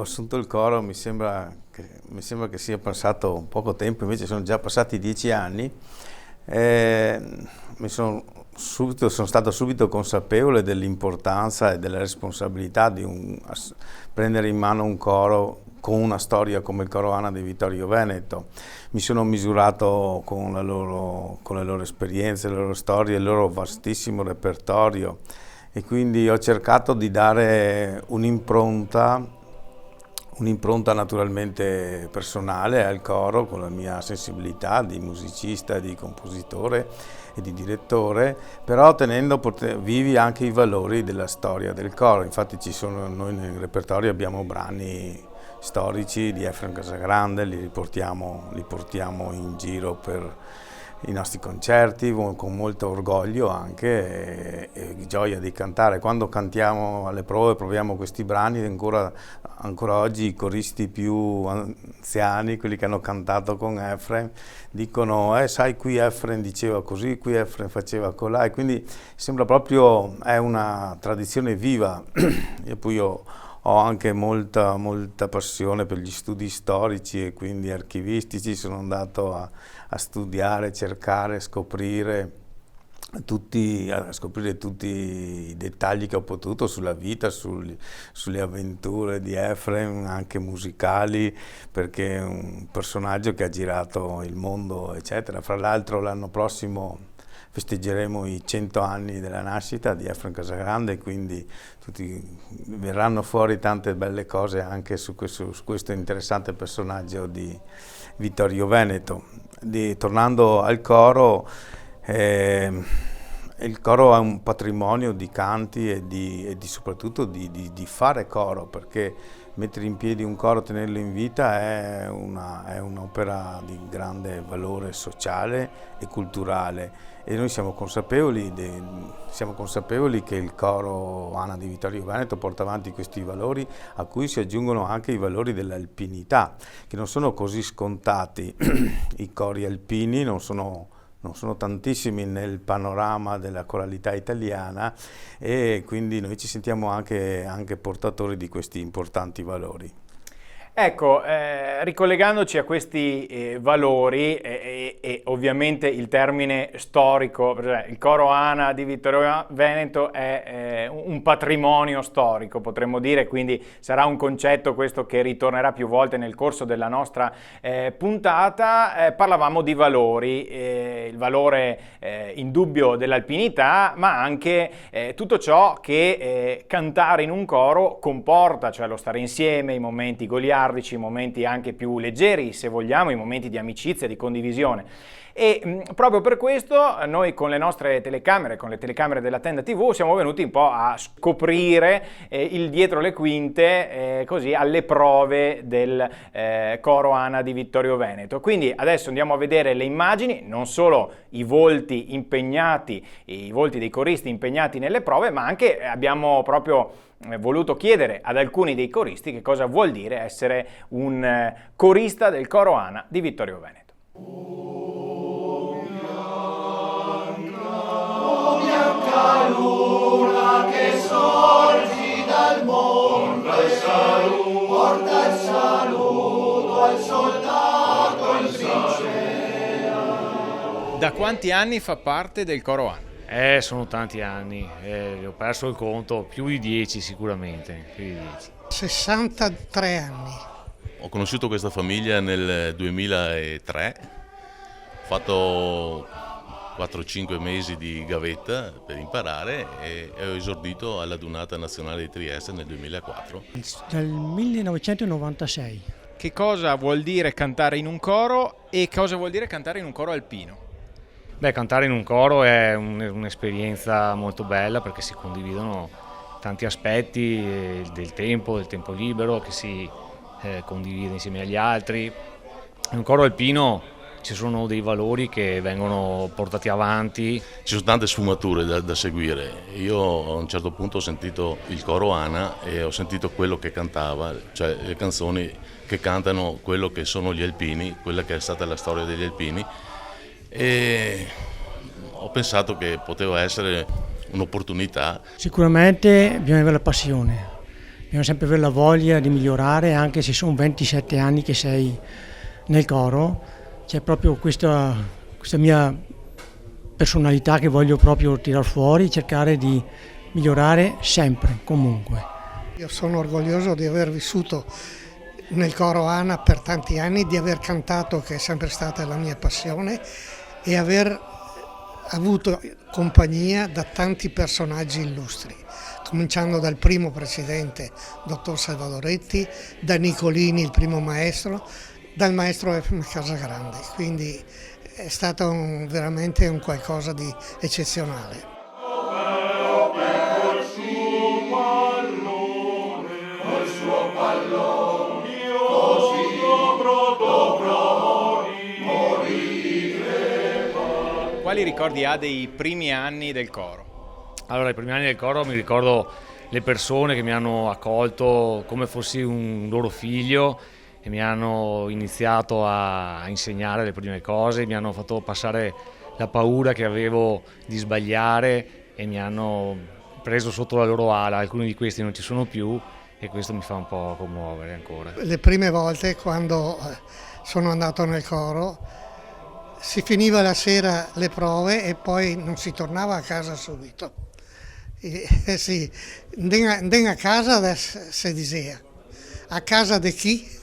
assunto il coro mi sembra che sia passato poco tempo, invece sono già passati 10 anni. Sono stato subito consapevole dell'importanza e della responsabilità di prendere in mano un coro con una storia come il Coro ANA di Vittorio Veneto. Mi sono misurato con le loro esperienze, le loro storie, il loro vastissimo repertorio, e quindi ho cercato di dare un'impronta naturalmente personale al coro, con la mia sensibilità di musicista, di compositore e di direttore, però tenendo vivi anche i valori della storia del coro. Infatti noi nel repertorio abbiamo brani storici di Efrem Casagrande, li portiamo in giro per i nostri concerti con molto orgoglio anche e gioia di cantare. Quando cantiamo alle prove, proviamo questi brani, ancora oggi i coristi più anziani, quelli che hanno cantato con Efrem, dicono sai, qui Efrem diceva così, qui Efrem faceva colà, e quindi sembra proprio, è una tradizione viva. E poi ho anche molta passione per gli studi storici e quindi archivistici. Sono andato a studiare, cercare, scoprire tutti i dettagli che ho potuto sulla vita, sulle avventure di Efrem, anche musicali, perché è un personaggio che ha girato il mondo, eccetera. Fra l'altro l'anno prossimo festeggeremo i 100 anni della nascita di Efrem Casagrande, quindi verranno fuori tante belle cose anche su questo interessante personaggio di Vittorio Veneto. Tornando al coro, il coro è un patrimonio di canti e soprattutto di fare coro, perché mettere in piedi un coro, tenerlo in vita è un'opera di grande valore sociale e culturale, e noi siamo consapevoli che il Coro ANA di Vittorio Veneto porta avanti questi valori, a cui si aggiungono anche i valori dell'alpinità, che non sono così scontati. I cori alpini non sono tantissimi nel panorama della coralità italiana, e quindi noi ci sentiamo anche portatori di questi importanti valori. Ecco, ricollegandoci a questi valori e ovviamente il termine storico, il Coro ANA di Vittorio Veneto è un patrimonio storico, potremmo dire, quindi sarà un concetto questo che ritornerà più volte nel corso della nostra puntata. Parlavamo di valori, il valore indubbio dell'alpinità, ma anche tutto ciò che cantare in un coro comporta, cioè lo stare insieme, i momenti goliardici, i momenti anche più leggeri, se vogliamo, i momenti di amicizia, di condivisione. E proprio per questo noi con le nostre telecamere, con le telecamere della Tenda TV, siamo venuti un po' a scoprire il dietro le quinte, così alle prove del Coro ANA di Vittorio Veneto. Quindi adesso andiamo a vedere le immagini, non solo i volti impegnati, i volti dei coristi impegnati nelle prove, ma anche abbiamo proprio voluto chiedere ad alcuni dei coristi che cosa vuol dire essere un corista del Coro ANA di Vittorio Veneto. Bianca luna che sorgi dal mondo e porta il saluto al soldato in trincea. Da quanti anni fa parte del Coro ANA? Sono tanti anni, ho perso il conto, più di 10 sicuramente, più di 10. 63 anni. Ho conosciuto questa famiglia nel 2003, ho fatto 4-5 mesi di gavetta per imparare e ho esordito alla Dunata Nazionale di Trieste nel 2004. Dal 1996. Che cosa vuol dire cantare in un coro e cosa vuol dire cantare in un coro alpino? Beh, cantare in un coro è un'esperienza molto bella, perché si condividono tanti aspetti del tempo libero che si condivide insieme agli altri. In un coro alpino ci sono dei valori che vengono portati avanti. Ci sono tante sfumature da seguire. Io a un certo punto ho sentito il Coro ANA e ho sentito quello che cantava, cioè le canzoni che cantano quello che sono gli alpini, quella che è stata la storia degli alpini, e ho pensato che poteva essere un'opportunità. Sicuramente bisogna avere la passione, bisogna sempre avere la voglia di migliorare, anche se sono 27 anni che sei nel coro, c'è proprio questa mia personalità che voglio proprio tirar fuori, cercare di migliorare sempre, comunque. Io sono orgoglioso di aver vissuto nel coro ANA per tanti anni, di aver cantato, che è sempre stata la mia passione, e aver avuto compagnia da tanti personaggi illustri, cominciando dal primo presidente, dottor Salvadoretti, da Nicolini, il primo maestro, dal maestro Efrem Casagrande, quindi è stato veramente un qualcosa di eccezionale. Quali ricordi ha dei primi anni del coro? Allora, i primi anni del coro mi ricordo le persone che mi hanno accolto come fossi un loro figlio e mi hanno iniziato a insegnare le prime cose, mi hanno fatto passare la paura che avevo di sbagliare e mi hanno preso sotto la loro ala. Alcuni di questi non ci sono più e questo mi fa un po' commuovere ancora. Le prime volte quando sono andato nel coro si finiva la sera le prove e poi non si tornava a casa subito. Sì, andiamo a casa si diceva, a casa di chi?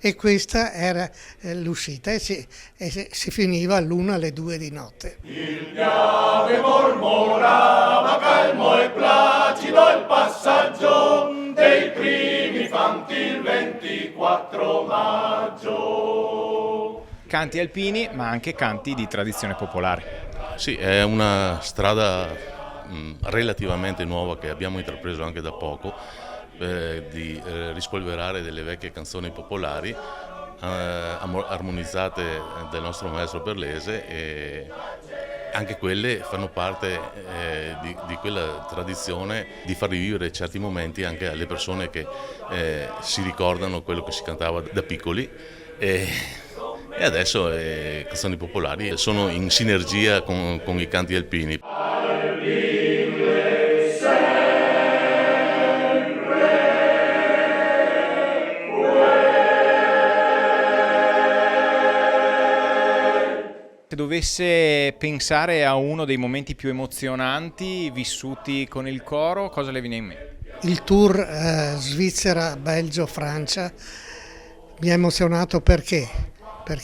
E questa era l'uscita e si finiva all'1 alle 2 di notte. Il Piave mormorava calmo e placido il passaggio dei primi fanti il 24 maggio. Canti alpini, ma anche canti di tradizione popolare. Sì, è una strada relativamente nuova che abbiamo intrapreso anche da poco, di rispolverare delle vecchie canzoni popolari armonizzate dal nostro maestro Berlese, e anche quelle fanno parte di quella tradizione di far rivivere certi momenti anche alle persone che si ricordano quello che si cantava da piccoli. E adesso le canzoni popolari sono in sinergia con i canti alpini. Se dovesse pensare a uno dei momenti più emozionanti vissuti con il coro, cosa le viene in mente? Il tour Svizzera, Belgio, Francia mi ha emozionato perché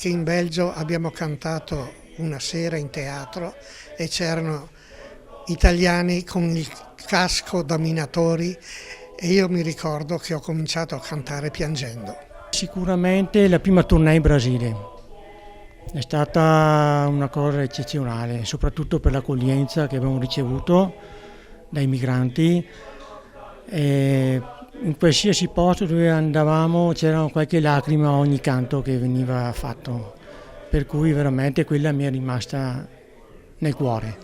in Belgio abbiamo cantato una sera in teatro e c'erano italiani con il casco da minatori e io mi ricordo che ho cominciato a cantare piangendo. Sicuramente la prima tournée in Brasile. È stata una cosa eccezionale, soprattutto per l'accoglienza che abbiamo ricevuto dai migranti. E in qualsiasi posto dove andavamo c'era qualche lacrima a ogni canto che veniva fatto, per cui veramente quella mi è rimasta nel cuore.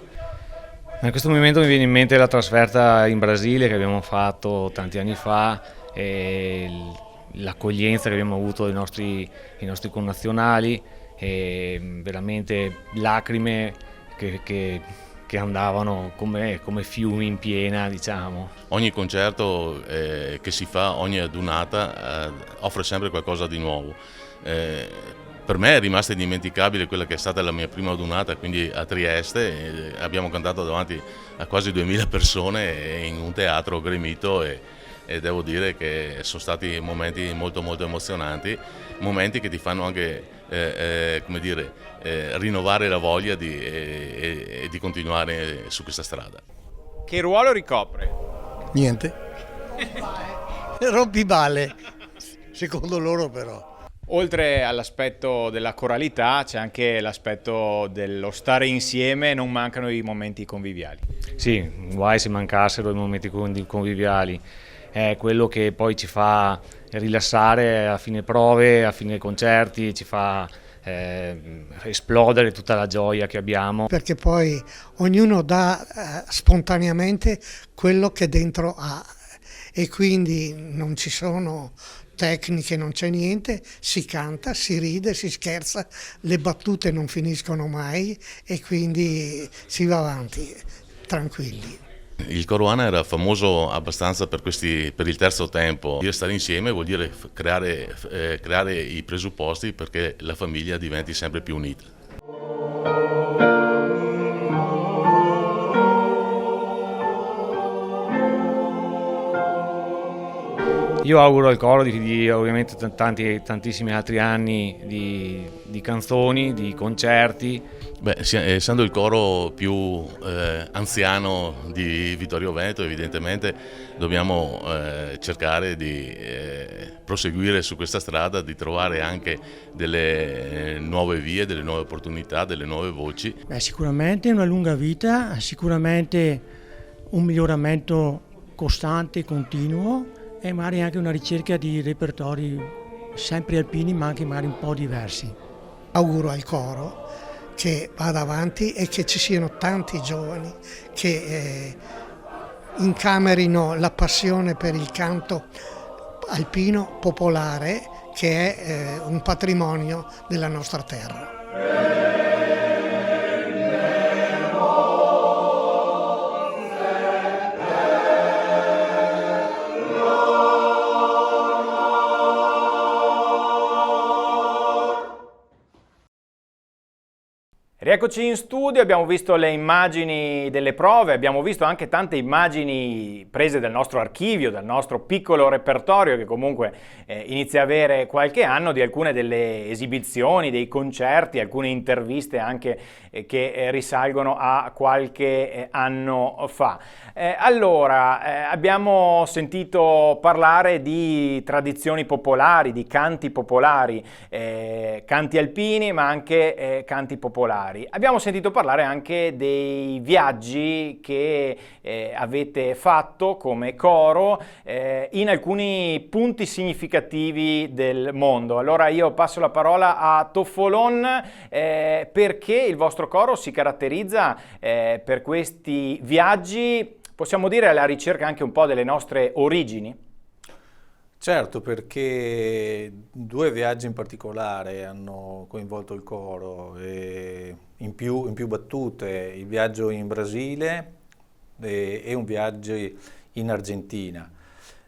In questo momento mi viene in mente la trasferta in Brasile che abbiamo fatto tanti anni fa e l'accoglienza che abbiamo avuto dai nostri connazionali, e veramente lacrime che andavano come fiumi in piena, diciamo. Ogni concerto che si fa, ogni adunata offre sempre qualcosa di nuovo. Per me è rimasta indimenticabile quella che è stata la mia prima adunata, quindi a Trieste, abbiamo cantato davanti a quasi 2000 persone in un teatro gremito e devo dire che sono stati momenti molto molto emozionanti, momenti che ti fanno anche rinnovare la voglia di continuare su questa strada. Che ruolo ricopre? Niente. Rompiballe, secondo loro però. Oltre all'aspetto della coralità c'è anche l'aspetto dello stare insieme, non mancano i momenti conviviali. Sì, guai se mancassero i momenti conviviali, è quello che poi ci fa rilassare a fine prove, a fine concerti, ci fa esplodere tutta la gioia che abbiamo. Perché poi ognuno dà spontaneamente quello che dentro ha e quindi non ci sono tecniche, non c'è niente, si canta, si ride, si scherza, le battute non finiscono mai e quindi si va avanti tranquilli. Il coro ANA era famoso abbastanza per il terzo tempo. Stare insieme vuol dire creare i presupposti perché la famiglia diventi sempre più unita. Io auguro al coro ovviamente tantissimi altri anni di canzoni, di concerti. Beh, essendo il coro più anziano di Vittorio Veneto, evidentemente dobbiamo cercare di proseguire su questa strada, di trovare anche delle nuove vie, delle nuove opportunità, delle nuove voci. Sicuramente una lunga vita, sicuramente un miglioramento costante, continuo, e magari anche una ricerca di repertori sempre alpini, ma anche magari un po' diversi. Auguro al coro che vada avanti e che ci siano tanti giovani che incamerino la passione per il canto alpino popolare, che è un patrimonio della nostra terra. Rieccoci in studio, abbiamo visto le immagini delle prove, abbiamo visto anche tante immagini prese dal nostro archivio, dal nostro piccolo repertorio che comunque inizia a avere qualche anno, di alcune delle esibizioni, dei concerti, alcune interviste anche che risalgono a qualche anno fa. Abbiamo sentito parlare di tradizioni popolari, di canti popolari, canti alpini ma anche canti popolari. Abbiamo sentito parlare anche dei viaggi che avete fatto come coro in alcuni punti significativi del mondo. Allora io passo la parola a Toffolon perché il vostro coro si caratterizza per questi viaggi, possiamo dire alla ricerca anche un po' delle nostre origini? Certo, perché due viaggi in particolare hanno coinvolto il coro, in più battute, il viaggio in Brasile e un viaggio in Argentina.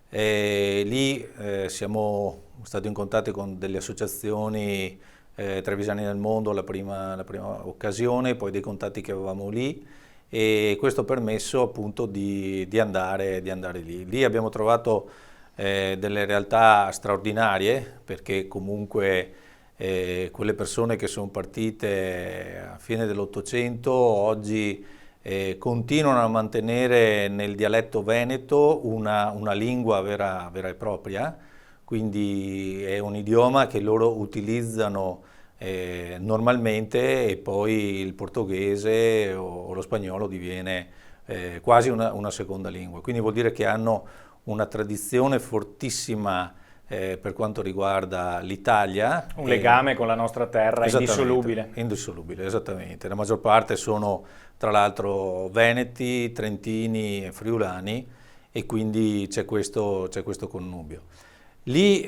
Lì siamo stati in contatto con delle associazioni trevigiane nel mondo la prima occasione, poi dei contatti che avevamo lì, e questo ha permesso appunto di andare lì. Lì abbiamo trovato delle realtà straordinarie, perché comunque quelle persone che sono partite a fine dell'Ottocento oggi continuano a mantenere nel dialetto veneto una lingua vera e propria, quindi è un idioma che loro utilizzano normalmente, e poi il portoghese o lo spagnolo diviene quasi una seconda lingua, quindi vuol dire che hanno una tradizione fortissima per quanto riguarda l'Italia. Un legame con la nostra terra indissolubile. Indissolubile, esattamente. La maggior parte sono tra l'altro veneti, trentini e friulani, e quindi c'è questo connubio. Lì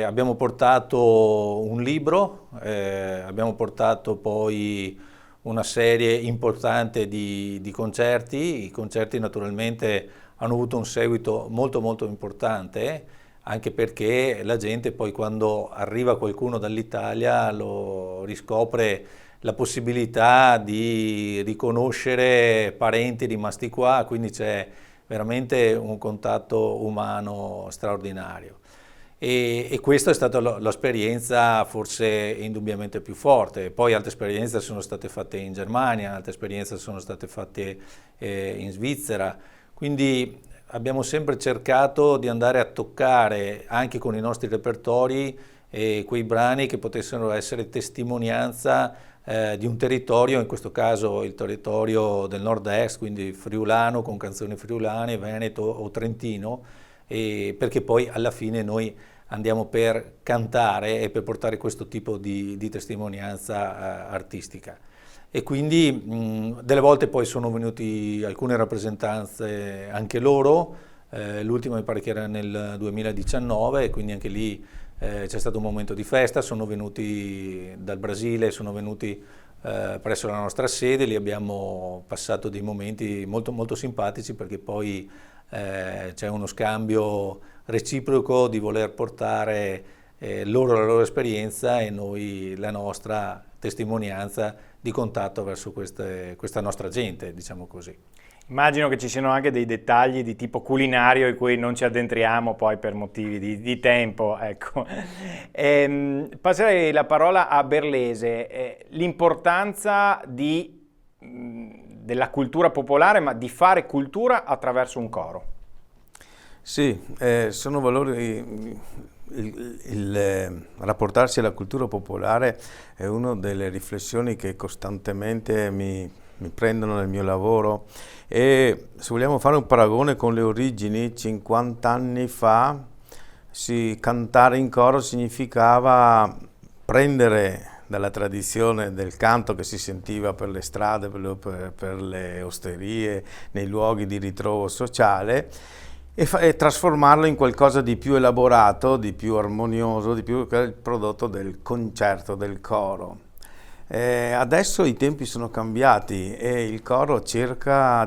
abbiamo portato un libro, abbiamo portato poi una serie importante di concerti. I concerti naturalmente hanno avuto un seguito molto importante, anche perché la gente poi, quando arriva qualcuno dall'Italia, lo riscopre la possibilità di riconoscere parenti rimasti qua, quindi c'è veramente un contatto umano straordinario. E questa è stata l'esperienza forse indubbiamente più forte. Poi altre esperienze sono state fatte in Germania, altre esperienze sono state fatte in Svizzera. Quindi abbiamo sempre cercato di andare a toccare anche con i nostri repertori quei brani che potessero essere testimonianza di un territorio, in questo caso il territorio del nord-est, quindi friulano con canzoni friulane, veneto o trentino, perché poi alla fine noi andiamo per cantare e per portare questo tipo di testimonianza artistica. E quindi delle volte poi sono venuti alcune rappresentanze anche loro, l'ultima mi pare che era nel 2019, e quindi anche lì c'è stato un momento di festa. Sono venuti dal Brasile, sono venuti presso la nostra sede, lì abbiamo passato dei momenti molto simpatici, perché poi c'è uno scambio reciproco di voler portare loro la loro esperienza e noi la nostra testimonianza di contatto verso questa nostra gente, diciamo così. Immagino che ci siano anche dei dettagli di tipo culinario in cui non ci addentriamo poi per motivi di tempo, ecco. Passerei la parola a Berlese. L'importanza della cultura popolare, ma di fare cultura attraverso un coro. Sì, sono valori, rapportarsi alla cultura popolare è una delle riflessioni che costantemente mi prendono nel mio lavoro, e se vogliamo fare un paragone con le origini, 50 anni fa cantare in coro significava prendere dalla tradizione del canto che si sentiva per le strade, per le osterie, nei luoghi di ritrovo sociale, e trasformarlo in qualcosa di più elaborato, di più armonioso, di più che il prodotto del concerto, del coro. Adesso i tempi sono cambiati e il coro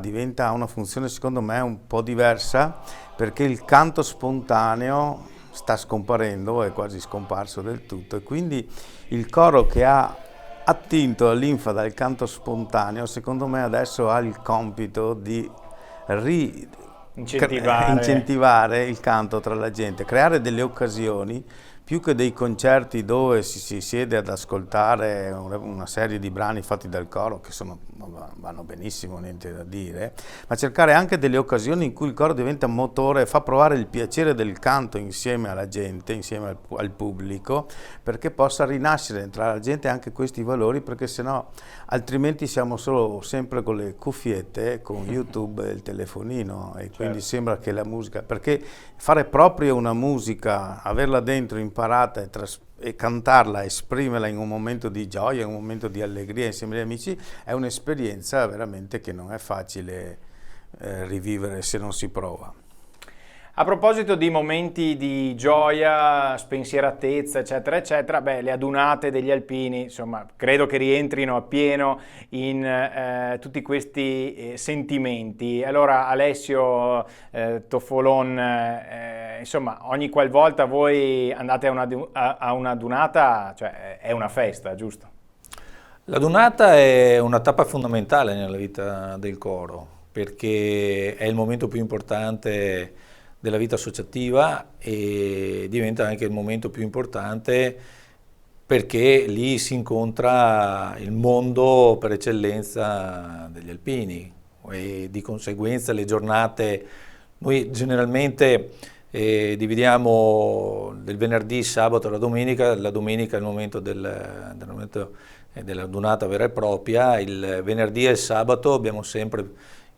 diventa una funzione secondo me un po' diversa, perché il canto spontaneo sta scomparendo, è quasi scomparso del tutto, e quindi il coro che ha attinto all'infa dal canto spontaneo secondo me adesso ha il compito di incentivare il canto tra la gente, creare delle occasioni più che dei concerti dove si siede ad ascoltare una serie di brani fatti dal coro che vanno benissimo, niente da dire, ma cercare anche delle occasioni in cui il coro diventa motore, fa provare il piacere del canto insieme alla gente, insieme al pubblico, perché possa rinascere tra la gente anche questi valori, perché sennò altrimenti siamo sempre con le cuffiette, con YouTube e il telefonino, e quindi sembra che la musica, perché fare proprio una musica, averla dentro imparata e cantarla, esprimerla in un momento di gioia, in un momento di allegria insieme agli amici, è un'esperienza veramente che non è facile rivivere se non si prova. A proposito di momenti di gioia, spensieratezza, eccetera, eccetera, le adunate degli alpini, insomma, credo che rientrino appieno in tutti questi sentimenti. Allora, Alessio Toffolon, insomma, ogni qualvolta voi andate a una adunata, cioè è una festa, giusto? La adunata è una tappa fondamentale nella vita del coro, perché è il momento più importante della vita associativa e diventa anche il momento più importante perché lì si incontra il mondo per eccellenza degli alpini, e di conseguenza le giornate, noi generalmente dividiamo del venerdì, sabato e la domenica è il momento della donata vera e propria. Il venerdì e il sabato abbiamo sempre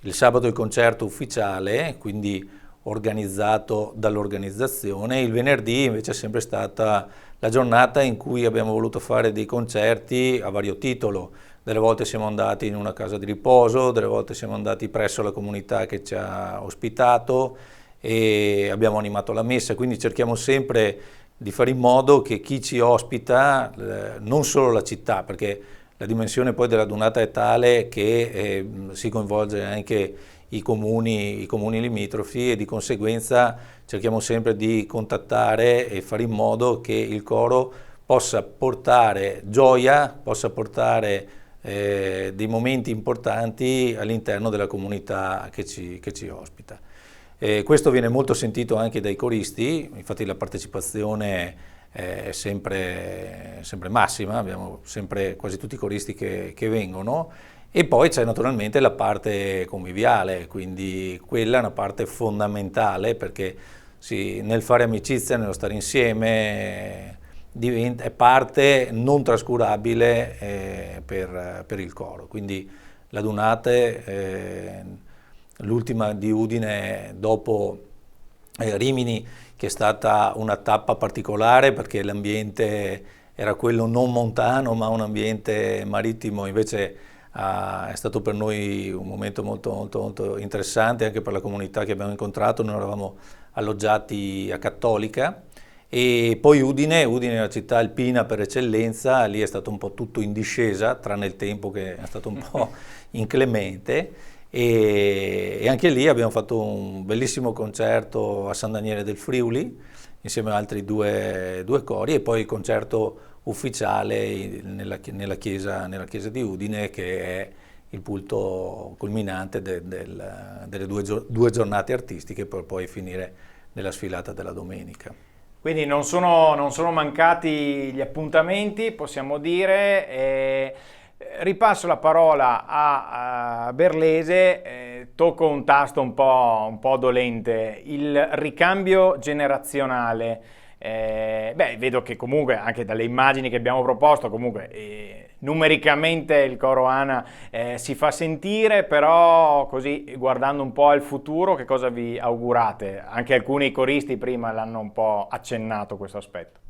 il sabato il concerto ufficiale, quindi organizzato dall'organizzazione. Il venerdì invece è sempre stata la giornata in cui abbiamo voluto fare dei concerti a vario titolo. Delle volte siamo andati in una casa di riposo, delle volte siamo andati presso la comunità che ci ha ospitato e abbiamo animato la messa, quindi cerchiamo sempre di fare in modo che chi ci ospita, non solo la città, perché la dimensione poi della donata è tale che si coinvolge anche i comuni limitrofi, e di conseguenza cerchiamo sempre di contattare e fare in modo che il coro possa portare gioia, possa portare dei momenti importanti all'interno della comunità che ci ospita. Questo viene molto sentito anche dai coristi, infatti la partecipazione è sempre massima, abbiamo sempre quasi tutti i coristi che vengono. E poi c'è naturalmente la parte conviviale, quindi quella è una parte fondamentale, perché nel fare amicizia, nello stare insieme, è parte non trascurabile per il coro. Quindi la Dunate, l'ultima di Udine dopo Rimini, che è stata una tappa particolare perché l'ambiente era quello non montano ma un ambiente marittimo, invece è stato per noi un momento molto, molto, molto interessante anche per la comunità che abbiamo incontrato. Noi eravamo alloggiati a Cattolica, e poi Udine è una città alpina per eccellenza, lì è stato un po' tutto in discesa, tranne il tempo che è stato un po' inclemente, e anche lì abbiamo fatto un bellissimo concerto a San Daniele del Friuli insieme ad altri due cori, e poi il concerto ufficiale nella chiesa di Udine, che è il punto culminante delle due giornate artistiche per poi finire nella sfilata della domenica. Quindi non sono mancati gli appuntamenti, possiamo dire. Ripasso la parola a Berlese, tocco un tasto un po' dolente, il ricambio generazionale. Vedo che comunque anche dalle immagini che abbiamo proposto, comunque numericamente il coro ANA si fa sentire, però così guardando un po' al futuro, che cosa vi augurate? Anche alcuni coristi prima l'hanno un po' accennato questo aspetto.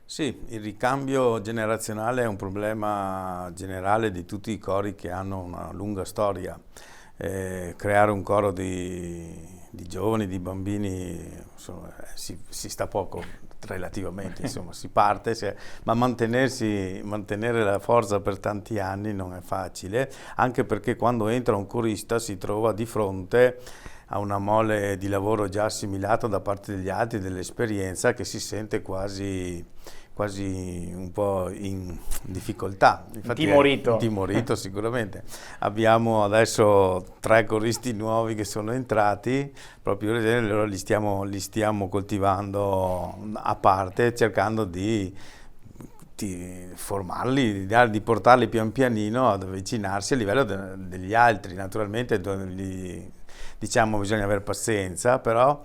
Sì, il ricambio generazionale è un problema generale di tutti i cori che hanno una lunga storia. Creare un coro di giovani, di bambini, insomma, si sta poco relativamente, insomma, si parte, ma mantenere la forza per tanti anni non è facile, anche perché quando entra un corista si trova di fronte a una mole di lavoro già assimilato da parte degli altri, dell'esperienza, che si sente quasi un po' in difficoltà. Infatti intimorito sicuramente. Abbiamo adesso 3 coristi nuovi che sono entrati, proprio loro li stiamo coltivando a parte, cercando di formarli, di portarli pian pianino ad avvicinarsi a livello degli altri. Naturalmente diciamo bisogna avere pazienza, però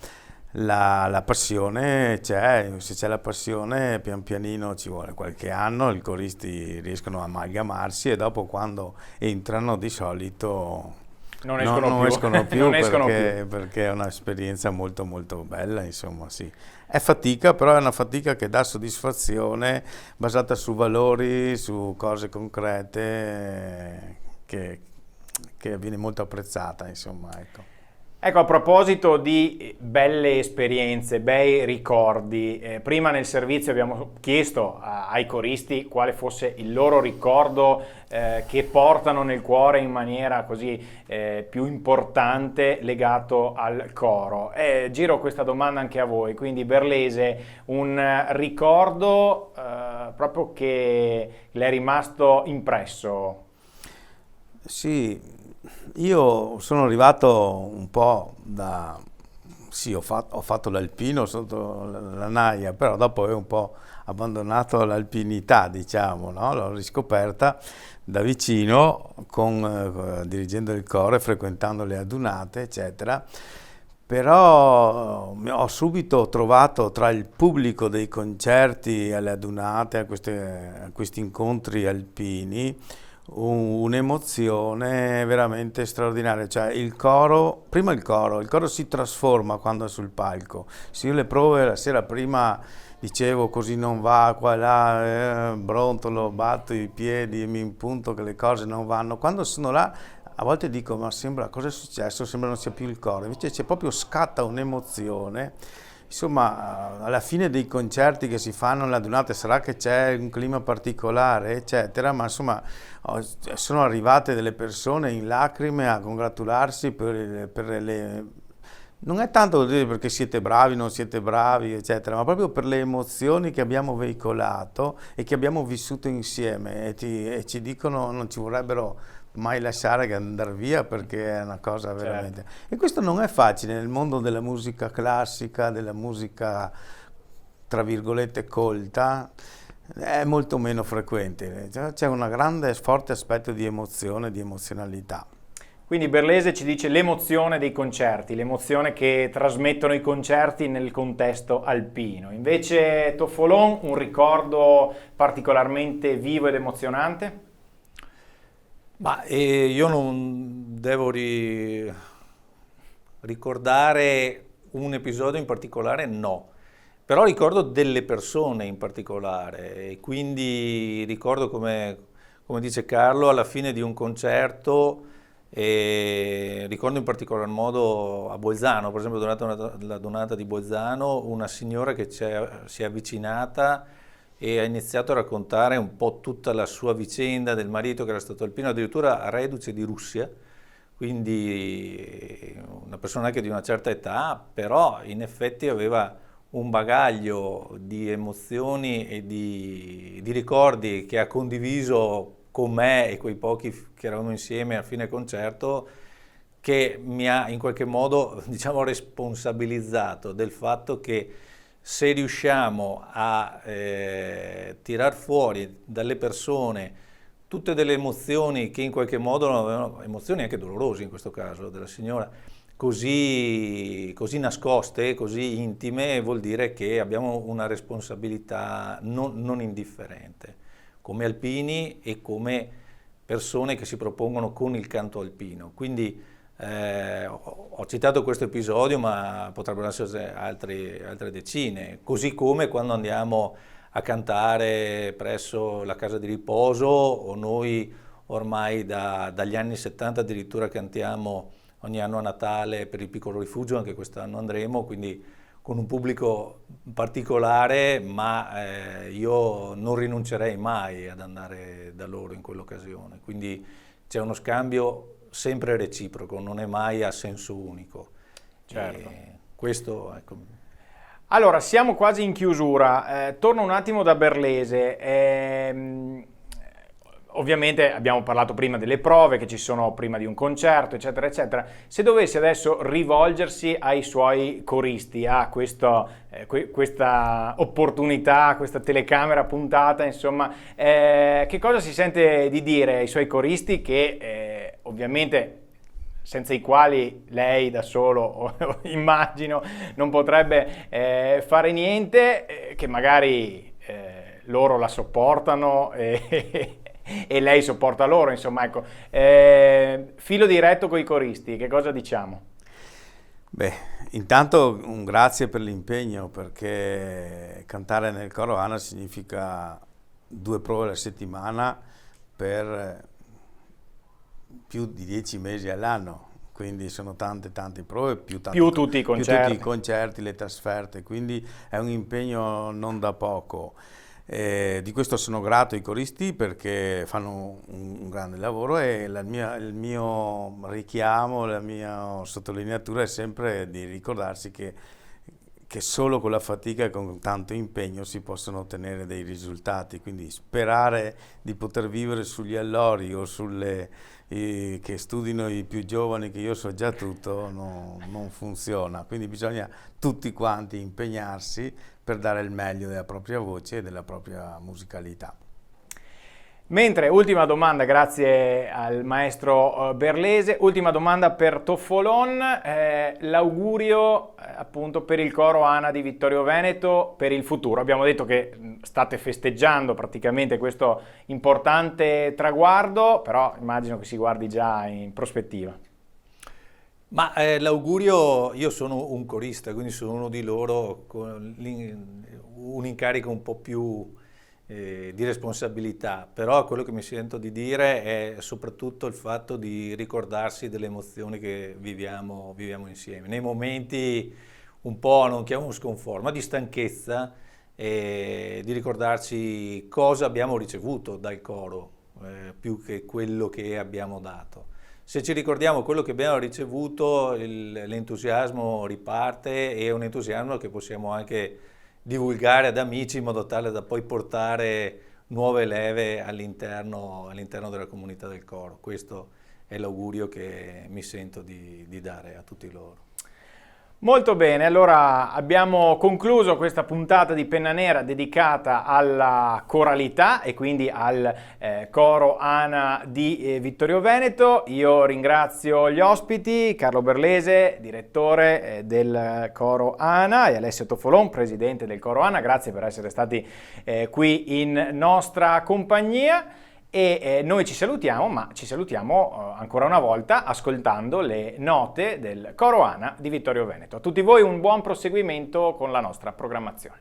la passione c'è, se c'è la passione pian pianino ci vuole qualche anno, i coristi riescono a amalgamarsi e dopo quando entrano di solito non escono più perché è un'esperienza molto molto bella, insomma, sì. È fatica, però è una fatica che dà soddisfazione, basata su valori, su cose concrete, che viene molto apprezzata, insomma, ecco. Ecco, a proposito di belle esperienze, bei ricordi, prima nel servizio abbiamo chiesto ai coristi quale fosse il loro ricordo che portano nel cuore in maniera così più importante legato al coro. Giro questa domanda anche a voi, quindi Berlese, un ricordo proprio che le è rimasto impresso? Sì. Io sono arrivato un po' sì, ho fatto l'alpino sotto la naia, però dopo avevo un po' abbandonato l'alpinità, diciamo, no? L'ho riscoperta da vicino, dirigendo il coro e frequentando le adunate, eccetera. Però ho subito trovato tra il pubblico dei concerti, alle adunate, a questi incontri alpini, un'emozione veramente straordinaria. Cioè il coro si trasforma quando è sul palco. Se io le prove la sera prima dicevo così non va, qua e là, brontolo, batto i piedi e mi impunto che le cose non vanno, quando sono là a volte dico ma sembra, cosa è successo? Sembra non sia più il coro, invece c'è proprio, scatta un'emozione. Insomma, alla fine dei concerti che si fanno alle adunate sarà che c'è un clima particolare, eccetera, ma insomma sono arrivate delle persone in lacrime a congratularsi non è tanto perché siete bravi, non siete bravi, eccetera, ma proprio per le emozioni che abbiamo veicolato e che abbiamo vissuto insieme e ci dicono non ci vorrebbero mai lasciare che andare via, perché è una cosa veramente... Certo. E questo non è facile nel mondo della musica classica, della musica tra virgolette colta, è molto meno frequente, c'è un grande forte aspetto di emozione, di emozionalità. Quindi Berlese ci dice l'emozione dei concerti, l'emozione che trasmettono i concerti nel contesto alpino. Invece Toffolon, un ricordo particolarmente vivo ed emozionante? Ma io non devo ricordare un episodio in particolare, no. Però ricordo delle persone in particolare e quindi ricordo come dice Carlo, alla fine di un concerto, e ricordo in particolar modo a Bolzano, per esempio durante la donata di Bolzano, una signora che si è avvicinata e ha iniziato a raccontare un po' tutta la sua vicenda del marito che era stato alpino, addirittura reduce di Russia, quindi una persona anche di una certa età, però in effetti aveva un bagaglio di emozioni e di ricordi che ha condiviso con me e quei pochi che eravamo insieme a fine concerto, che mi ha in qualche modo, diciamo, responsabilizzato del fatto che se riusciamo a tirar fuori dalle persone tutte delle emozioni che in qualche modo non avevano, emozioni anche dolorose in questo caso della signora, così nascoste, così intime, vuol dire che abbiamo una responsabilità non indifferente, come alpini e come persone che si propongono con il canto alpino. Quindi ho citato questo episodio, ma potrebbero essere altre decine, così come quando andiamo a cantare presso la casa di riposo, o noi ormai dagli anni 70 addirittura cantiamo ogni anno a Natale per il Piccolo Rifugio, anche quest'anno andremo, quindi con un pubblico particolare, ma io non rinuncerei mai ad andare da loro in quell'occasione, quindi c'è uno scambio sempre reciproco, non è mai a senso unico. Certo. Questo, ecco. Allora, siamo quasi in chiusura, torno un attimo da Berlese. Ovviamente abbiamo parlato prima delle prove che ci sono prima di un concerto, eccetera, eccetera. Se dovesse adesso rivolgersi ai suoi coristi, a questa opportunità, questa telecamera puntata, insomma, che cosa si sente di dire ai suoi coristi che ovviamente senza i quali lei da solo, immagino, non potrebbe fare niente, che magari loro la sopportano e lei sopporta loro, insomma, ecco. Filo diretto con i coristi, che cosa diciamo? Beh, intanto un grazie per l'impegno, perché cantare nel coro ANA significa 2 prove alla settimana per più di 10 mesi all'anno, quindi sono tante prove, più tutti i concerti, le trasferte, quindi è un impegno non da poco. Di questo sono grato ai coristi perché fanno un grande lavoro, e il mio richiamo, la mia sottolineatura è sempre di ricordarsi che solo con la fatica e con tanto impegno si possono ottenere dei risultati, quindi sperare di poter vivere sugli allori o che studino i più giovani, che io so già tutto, non funziona, quindi bisogna tutti quanti impegnarsi per dare il meglio della propria voce e della propria musicalità. Mentre, ultima domanda, grazie al maestro Berlese, ultima domanda per Toffolon, l'augurio appunto per il coro ANA di Vittorio Veneto per il futuro. Abbiamo detto che state festeggiando praticamente questo importante traguardo, però immagino che si guardi già in prospettiva. Ma l'augurio, io sono un corista, quindi sono uno di loro con un incarico un po' più di responsabilità, però quello che mi sento di dire è soprattutto il fatto di ricordarsi delle emozioni che viviamo insieme, nei momenti un po', non chiamo sconforto, ma di stanchezza, di ricordarci cosa abbiamo ricevuto dal coro, più che quello che abbiamo dato. Se ci ricordiamo quello che abbiamo ricevuto, l'entusiasmo riparte, e è un entusiasmo che possiamo anche divulgare ad amici in modo tale da poi portare nuove leve all'interno della comunità del coro. Questo è l'augurio che mi sento di dare a tutti loro. Molto bene, allora abbiamo concluso questa puntata di Penna Nera dedicata alla coralità e quindi al coro ANA di Vittorio Veneto. Io ringrazio gli ospiti, Carlo Berlese, direttore del coro ANA, e Alessio Toffolon, presidente del coro ANA. Grazie per essere stati qui in nostra compagnia. E noi ci salutiamo, ma ci salutiamo ancora una volta ascoltando le note del coro ANA di Vittorio Veneto. A tutti voi un buon proseguimento con la nostra programmazione.